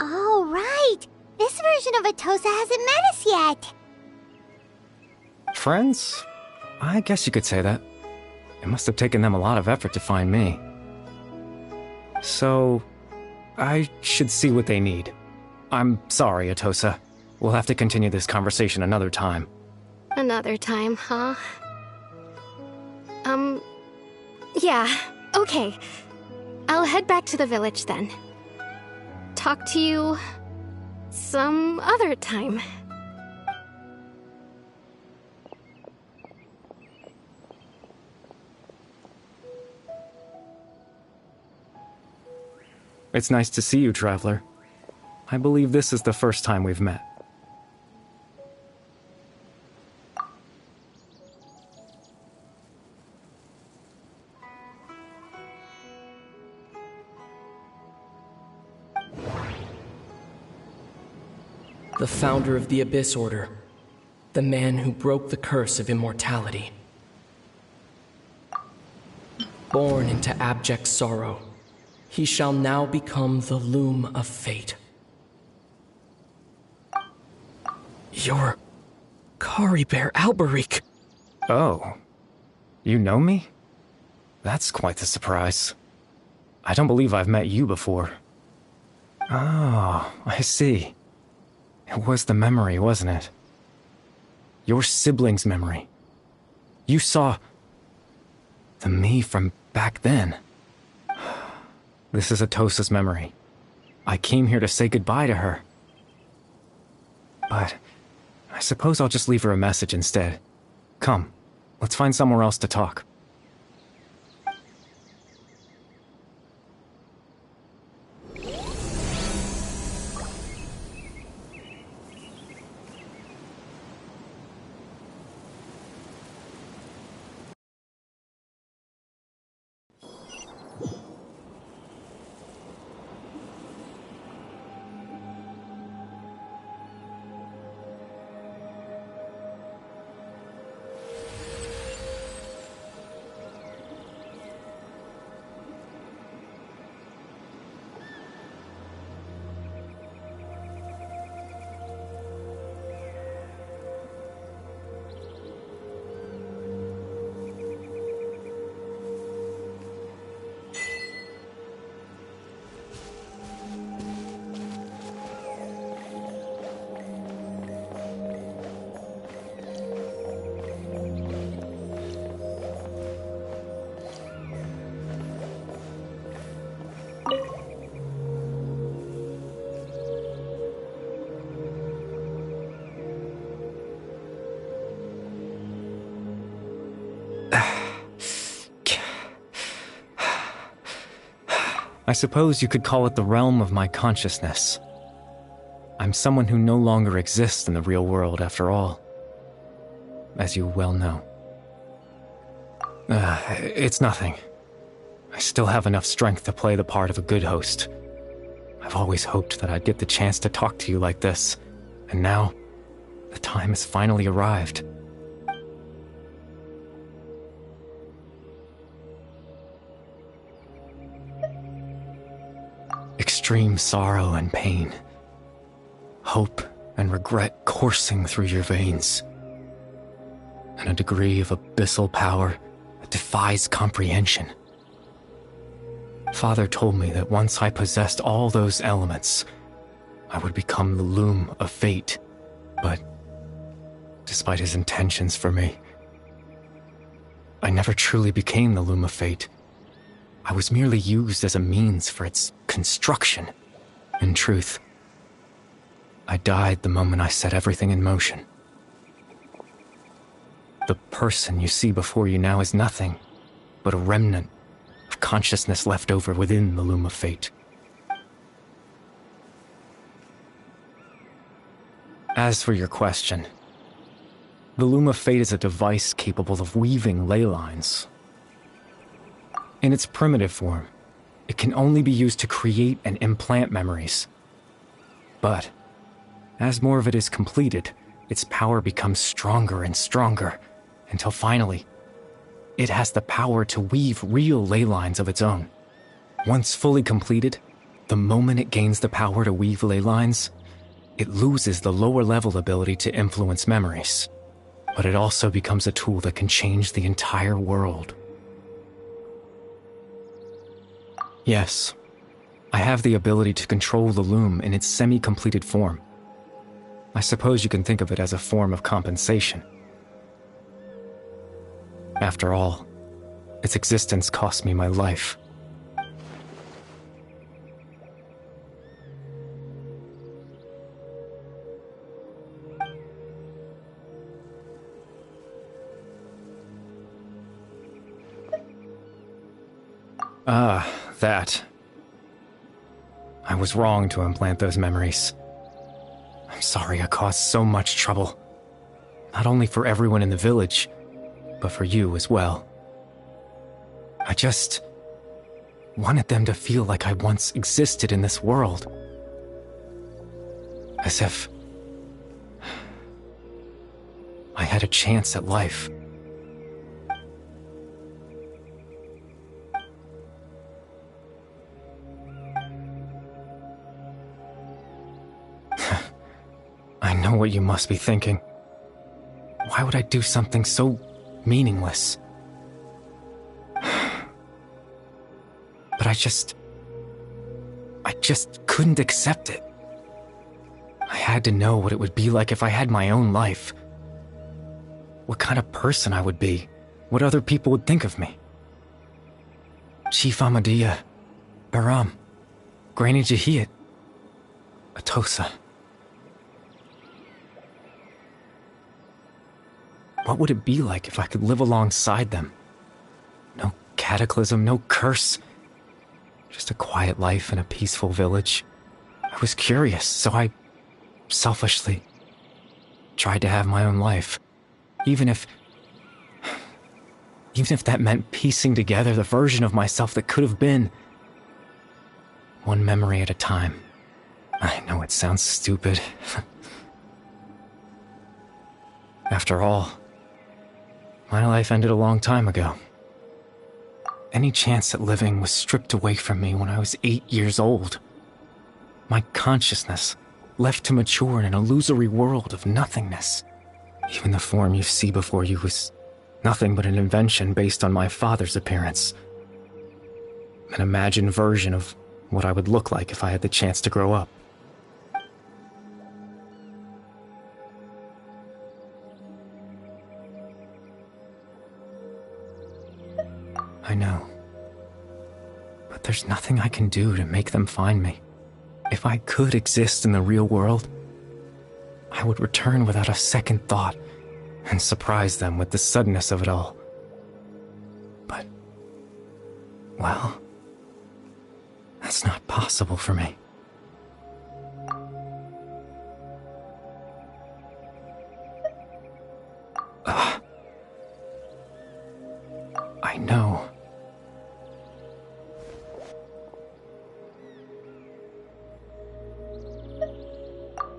Oh, right! This version of Atosa hasn't met us yet! Friends? I guess you could say that. It must have taken them a lot of effort to find me. So, I should see what they need. I'm sorry, Atosa. We'll have to continue this conversation another time. Another time, huh? Yeah, okay. I'll head back to the village then. Talk to you some other time. It's nice to see you, Traveler. I believe this is the first time we've met. The founder of the Abyss Order. The man who broke the curse of immortality. Born into abject sorrow, he shall now become the loom of fate. You're Kari Bear Alberic. Oh. You know me? That's quite the surprise. I don't believe I've met you before. Oh, I see. It was the memory, wasn't it? Your sibling's memory. You saw the me from back then. This is Atosa's memory. I came here to say goodbye to her. But I suppose I'll just leave her a message instead. Come, let's find somewhere else to talk. I suppose you could call it the realm of my consciousness. I'm someone who no longer exists in the real world, after all, as you well know. It's nothing. I still have enough strength to play the part of a good host. I've always hoped that I'd get the chance to talk to you like this, and now, the time has finally arrived. Extreme sorrow and pain, hope and regret coursing through your veins, and a degree of abyssal power that defies comprehension. Father told me that once I possessed all those elements, I would become the loom of fate, but despite his intentions for me, I never truly became the loom of fate. I was merely used as a means for its construction. In truth, I died the moment I set everything in motion. The person you see before you now is nothing but a remnant of consciousness left over within the loom of fate. As for your question, the loom of fate is a device capable of weaving ley lines. In its primitive form, it can only be used to create and implant memories. But as more of it is completed, its power becomes stronger and stronger, until finally, it has the power to weave real ley lines of its own. Once fully completed, the moment it gains the power to weave ley lines, it loses the lower-level ability to influence memories. But it also becomes a tool that can change the entire world. Yes, I have the ability to control the loom in its semi-completed form. I suppose you can think of it as a form of compensation. After all, its existence cost me my life. That. I was wrong to implant those memories. I'm sorry I caused so much trouble. Not only for everyone in the village, but for you as well. I just wanted them to feel like I once existed in this world. As if I had a chance at life. I know what you must be thinking. Why would I do something so meaningless? But I just couldn't accept it. I had to know what it would be like if I had my own life. What kind of person I would be. What other people would think of me. Chief Ahmadiyya, Baram, Granny Jahiyat, Atosa. What would it be like if I could live alongside them? No cataclysm, no curse. Just a quiet life in a peaceful village. I was curious, so I selfishly tried to have my own life. Even if that meant piecing together the version of myself that could have been. One memory at a time. I know it sounds stupid. After all, my life ended a long time ago. Any chance at living was stripped away from me when I was 8 years old. My consciousness left to mature in an illusory world of nothingness. Even the form you see before you was nothing but an invention based on my father's appearance. An imagined version of what I would look like if I had the chance to grow up. I know. But there's nothing I can do to make them find me. If I could exist in the real world, I would return without a second thought and surprise them with the suddenness of it all. But, well, That's not possible for me. I know.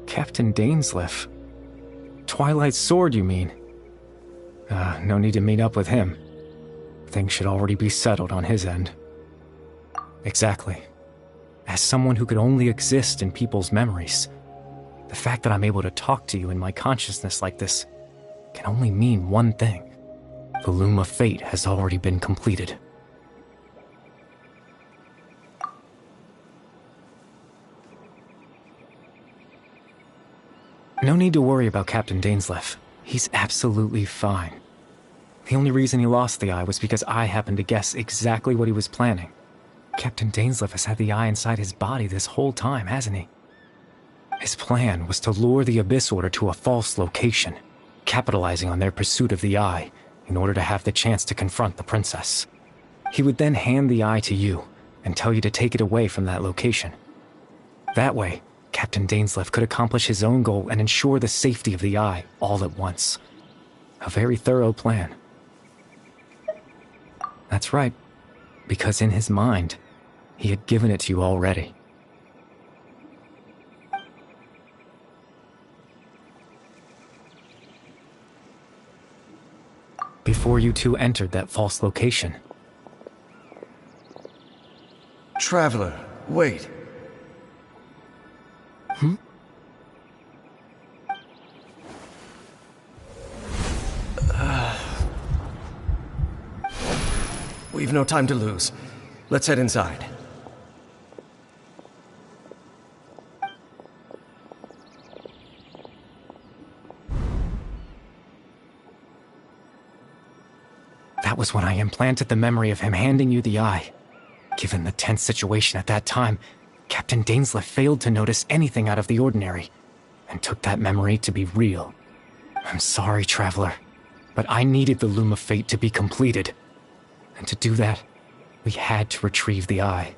Captain Dainsleif. Twilight Sword, you mean? No need to meet up with him. Things should already be settled on his end. Exactly. As someone who could only exist in people's memories, the fact that I'm able to talk to you in my consciousness like this can only mean one thing. The Loom of Fate has already been completed. No need to worry about Captain Dainsleif. He's absolutely fine. The only reason he lost the eye was because I happened to guess exactly what he was planning. Captain Dainsleif has had the eye inside his body this whole time, hasn't he? His plan was to lure the Abyss Order to a false location, capitalizing on their pursuit of the eye in order to have the chance to confront the princess. He would then hand the eye to you and tell you to take it away from that location. That way, Captain Dainsleif could accomplish his own goal and ensure the safety of the eye all at once. A very thorough plan. That's right, because in his mind, he had given it to you already. Before you two entered that false location. Traveler, wait. We've no time to lose. Let's head inside. That was when I implanted the memory of him handing you the eye. Given the tense situation at that time, Captain Dainsleif failed to notice anything out of the ordinary, and took that memory to be real. I'm sorry, Traveler, but I needed the Loom of Fate to be completed. And to do that, we had to retrieve the eye.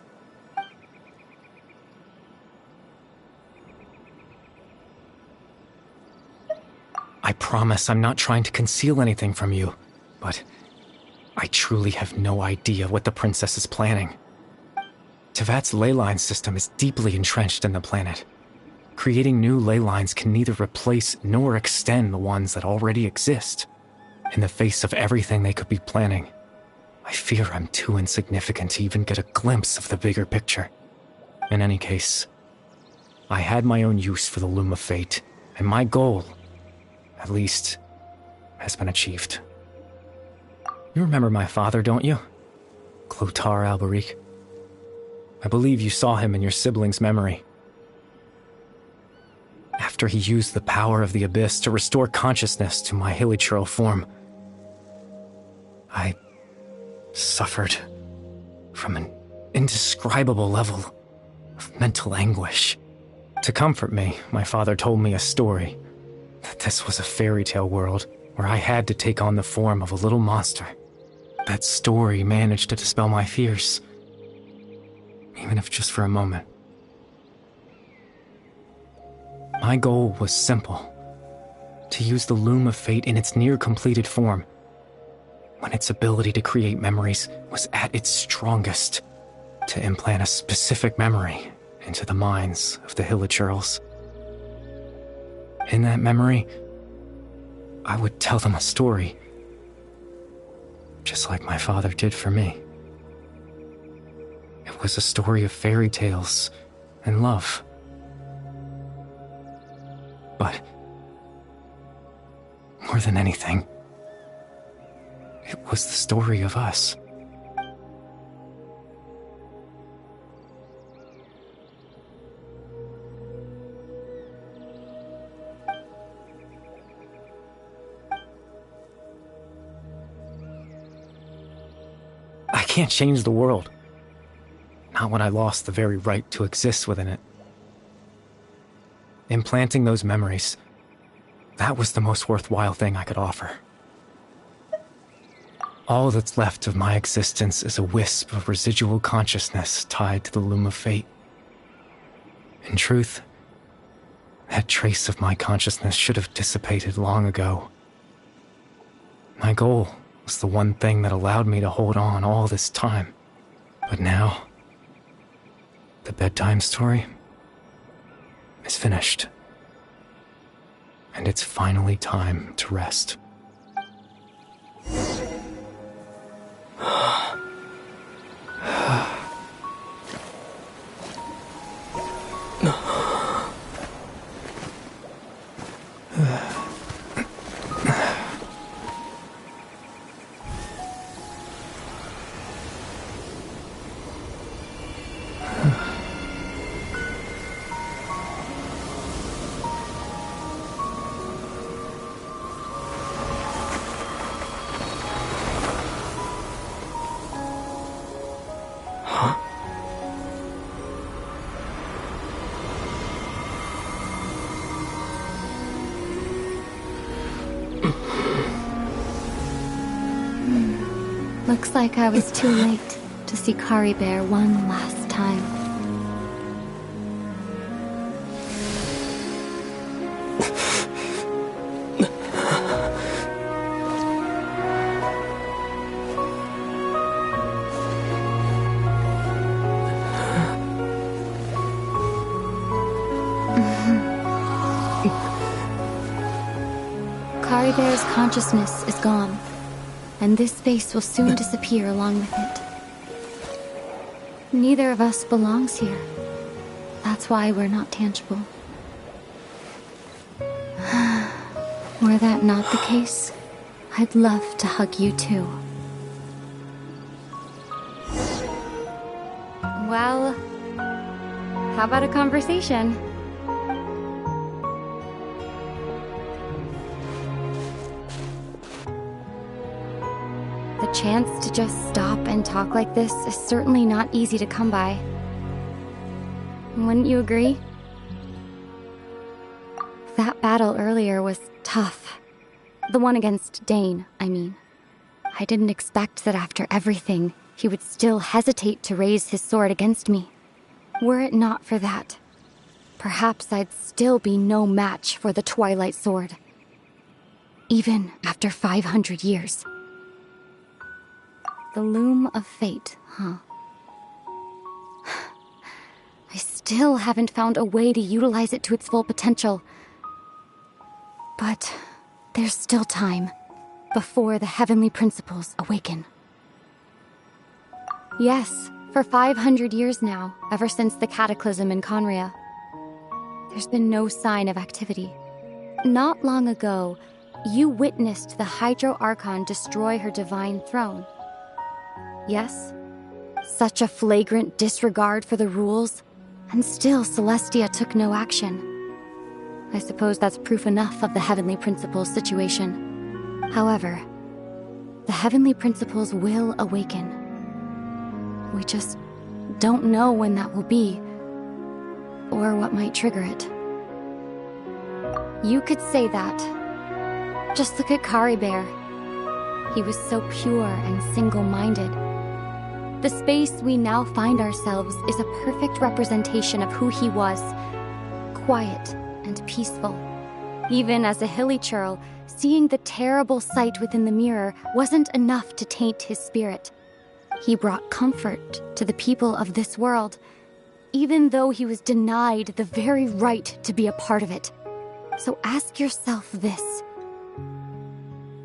I promise I'm not trying to conceal anything from you, but I truly have no idea what the princess is planning. Tevat's ley line system is deeply entrenched in the planet. Creating new ley lines can neither replace nor extend the ones that already exist. In the face of everything they could be planning, I fear I'm too insignificant to even get a glimpse of the bigger picture. In any case, I had my own use for the Loom of Fate, and my goal, at least, has been achieved. You remember my father, don't you? Clotar Alberic. I believe you saw him in your sibling's memory. After he used the power of the Abyss to restore consciousness to my hilichurl form, I suffered from an indescribable level of mental anguish. To comfort me, my father told me a story, that this was a fairy tale world where I had to take on the form of a little monster. That story managed to dispel my fears, even if just for a moment. My goal was simple: to use the Loom of Fate in its near-completed form, when its ability to create memories was at its strongest, to implant a specific memory into the minds of the hilichurls. In that memory, I would tell them a story, just like my father did for me. It was a story of fairy tales and love. But more than anything, it was the story of us. I can't change the world. Not when I lost the very right to exist within it. Implanting those memories, that was the most worthwhile thing I could offer. All that's left of my existence is a wisp of residual consciousness tied to the loom of fate. In truth, that trace of my consciousness should have dissipated long ago. My goal was the one thing that allowed me to hold on all this time. But now, the bedtime story is finished. And it's finally time to rest. Looks like I was too late to see Kari Bear one last time. Kari Bear's consciousness is gone, and this space will soon disappear along with it. Neither of us belongs here. That's why we're not tangible. Were that not the case, I'd love to hug you too. Well, how about a conversation? The chance to just stop and talk like this is certainly not easy to come by. Wouldn't you agree? That battle earlier was tough. The one against Dane, I mean. I didn't expect that after everything, he would still hesitate to raise his sword against me. Were it not for that, perhaps I'd still be no match for the Twilight Sword. Even after 500 years. The loom of fate, huh? I still haven't found a way to utilize it to its full potential. But there's still time before the heavenly principles awaken. Yes, for 500 years now, ever since the cataclysm in Conria, there's been no sign of activity. Not long ago, you witnessed the Hydro Archon destroy her divine throne. Yes, such a flagrant disregard for the rules, and still Celestia took no action. I suppose that's proof enough of the Heavenly Principles situation. However, the Heavenly Principles will awaken. We just don't know when that will be, or what might trigger it. You could say that. Just look at Kari Bear. He was so pure and single-minded. The space we now find ourselves is a perfect representation of who he was. Quiet and peaceful. Even as a hilly churl, seeing the terrible sight within the mirror wasn't enough to taint his spirit. He brought comfort to the people of this world, even though he was denied the very right to be a part of it. So ask yourself this.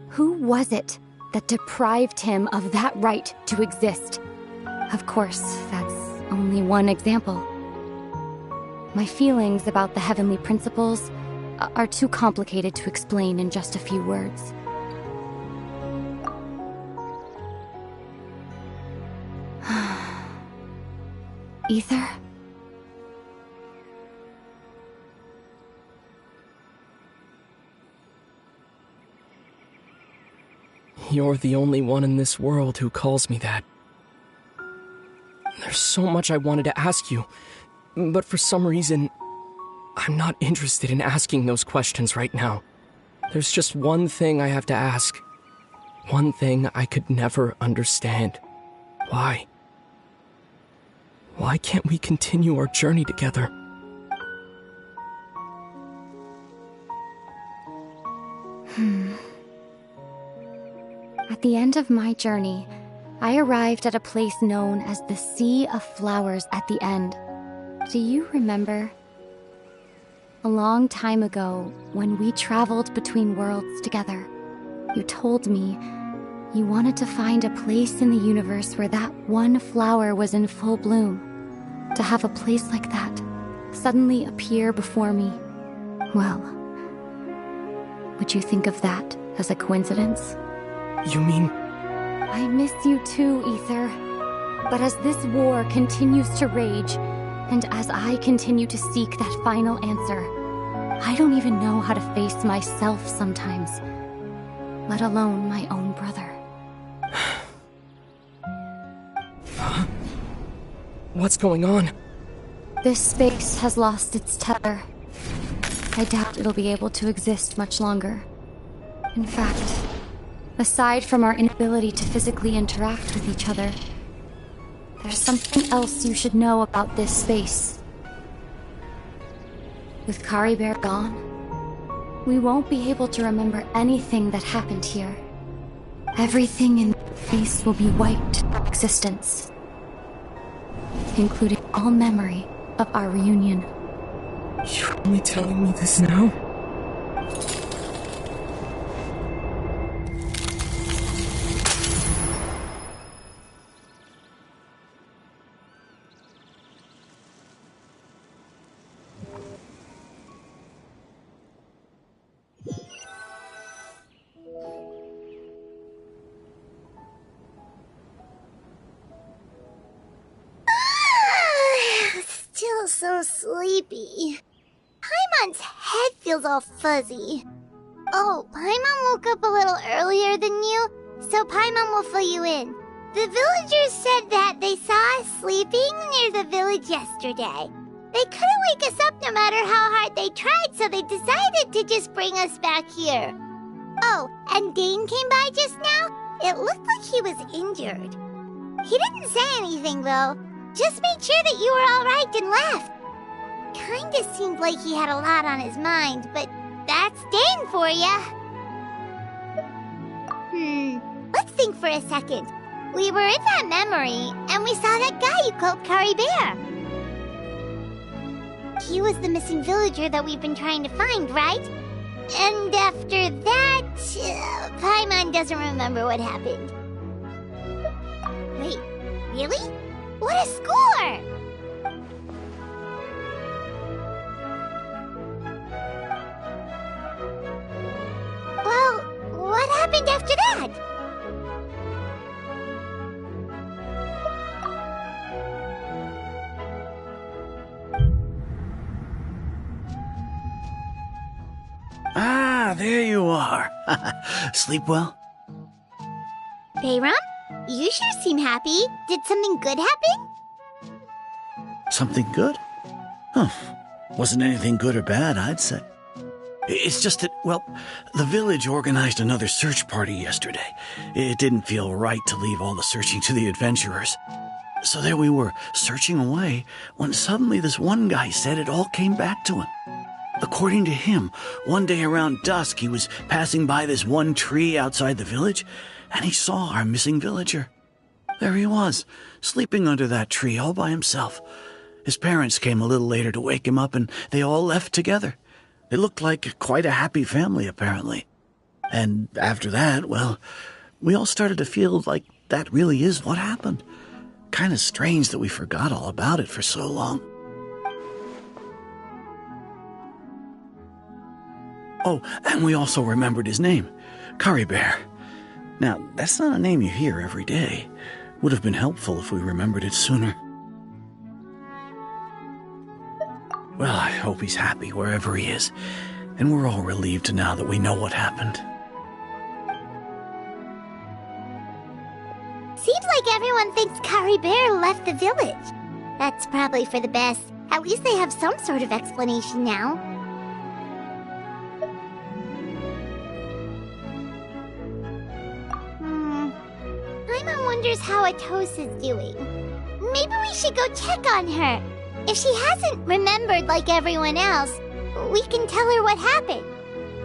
Who was it that deprived him of that right to exist? Of course, that's only one example. My feelings about the Heavenly Principles are too complicated to explain in just a few words. Ether? You're the only one in this world who calls me that. There's so much I wanted to ask you, but for some reason, I'm not interested in asking those questions right now. There's just one thing I have to ask. one thing I could never understand. Why? Why can't we continue our journey together? At the end of my journey, I arrived at a place known as the Sea of Flowers at the end. Do you remember? A long time ago, when we traveled between worlds together, you told me you wanted to find a place in the universe where that one flower was in full bloom. To have a place like that suddenly appear before me, well, would you think of that as a coincidence? You mean... I miss you too, Ether. But as this war continues to rage, and as I continue to seek that final answer, I don't even know how to face myself sometimes, let alone my own brother. What's going on? This space has lost its tether. I doubt it'll be able to exist much longer. In fact, aside from our inability to physically interact with each other, there's something else you should know about this space. With Kari Bear gone, we won't be able to remember anything that happened here. Everything in this space will be wiped from existence, including all memory of our reunion. You're only telling me this now? Still so sleepy. Paimon's head feels all fuzzy. Oh, Paimon woke up a little earlier than you, so Paimon will fill you in. The villagers said that they saw us sleeping near the village yesterday. They couldn't wake us up no matter how hard they tried, so they decided to just bring us back here. Oh, and Dane came by just now. It looked like he was injured. He didn't say anything, though. Just made sure that you were alright and left. Kinda seemed like he had a lot on his mind, but that's Dane for ya. Let's think for a second. We were in that memory, and we saw that guy you called Kari Bear. He was the missing villager that we've been trying to find, right? And after that, Paimon doesn't remember what happened. Wait, really? What a score! Well, what happened after that? Ah, there you are. Sleep well? Bayram? You sure seem happy. Did something good happen? Something good? Huh. Wasn't anything good or bad, I'd say. It's just that, well, the village organized another search party yesterday. It didn't feel right to leave all the searching to the adventurers. So there we were, searching away, when suddenly this one guy said it all came back to him. According to him, one day around dusk he was passing by this one tree outside the village, and he saw our missing villager. There he was, sleeping under that tree all by himself. His parents came a little later to wake him up, and they all left together. They looked like quite a happy family, apparently. And after that, well, we all started to feel like that really is what happened. Kind of strange that we forgot all about it for so long. Oh, and we also remembered his name, Kari Bear. Now, that's not a name you hear every day. Would have been helpful if we remembered it sooner. Well, I hope he's happy wherever he is, and we're all relieved now that we know what happened. Seems like everyone thinks Kari Bear left the village. That's probably for the best. At least they have some sort of explanation now. wonders how Atosa's doing. Maybe we should go check on her. If she hasn't remembered like everyone else, we can tell her what happened.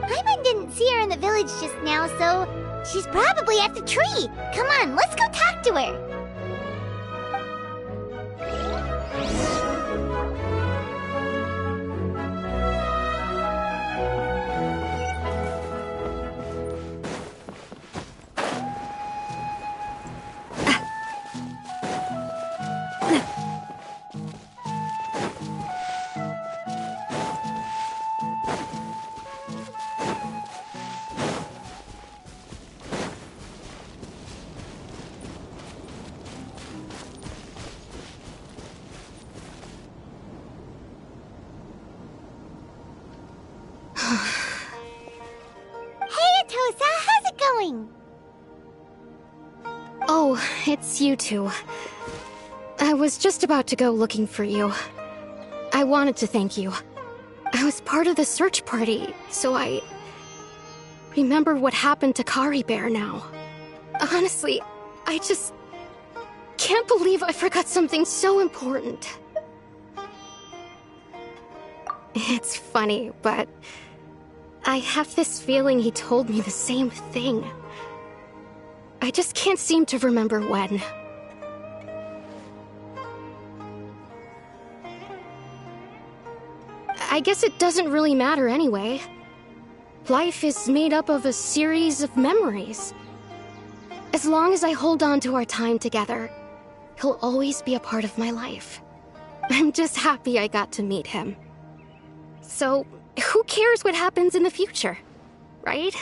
Paimon didn't see her in the village just now, so she's probably at the tree. Come on, let's go talk to her. Oh, it's you two. I was just about to go looking for you. I wanted to thank you. I was part of the search party, so I remember what happened to Kari Bear now. Honestly, I just can't believe I forgot something so important. It's funny, but I have this feeling he told me the same thing. I just can't seem to remember when. I guess it doesn't really matter anyway. Life is made up of a series of memories. As long as I hold on to our time together, he'll always be a part of my life. I'm just happy I got to meet him. So, who cares what happens in the future, right?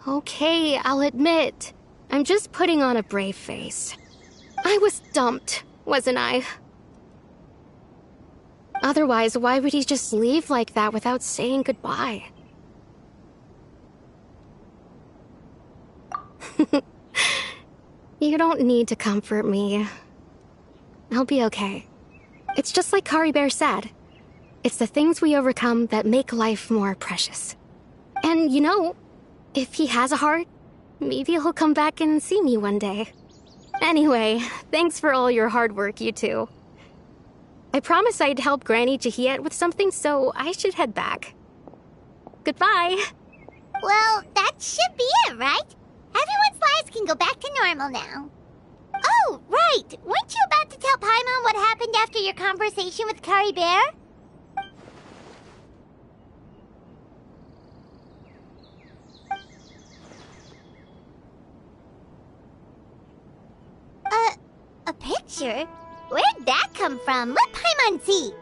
Okay, I'll admit, I'm just putting on a brave face. I was dumped, wasn't I? Otherwise, why would he just leave like that without saying goodbye? You don't need to comfort me. I'll be okay. It's just like Kari Bear said. It's the things we overcome that make life more precious. And you know, if he has a heart, maybe he'll come back and see me one day. Anyway, thanks for all your hard work, you two. I promised I'd help Granny Jahiet with something, so I should head back. Goodbye. Well, that should be it, right? Everyone's lives can go back to normal now. Oh, right! Weren't you about to tell Paimon what happened after your conversation with Kari Bear? A picture? Where'd that come from? Let Paimon see.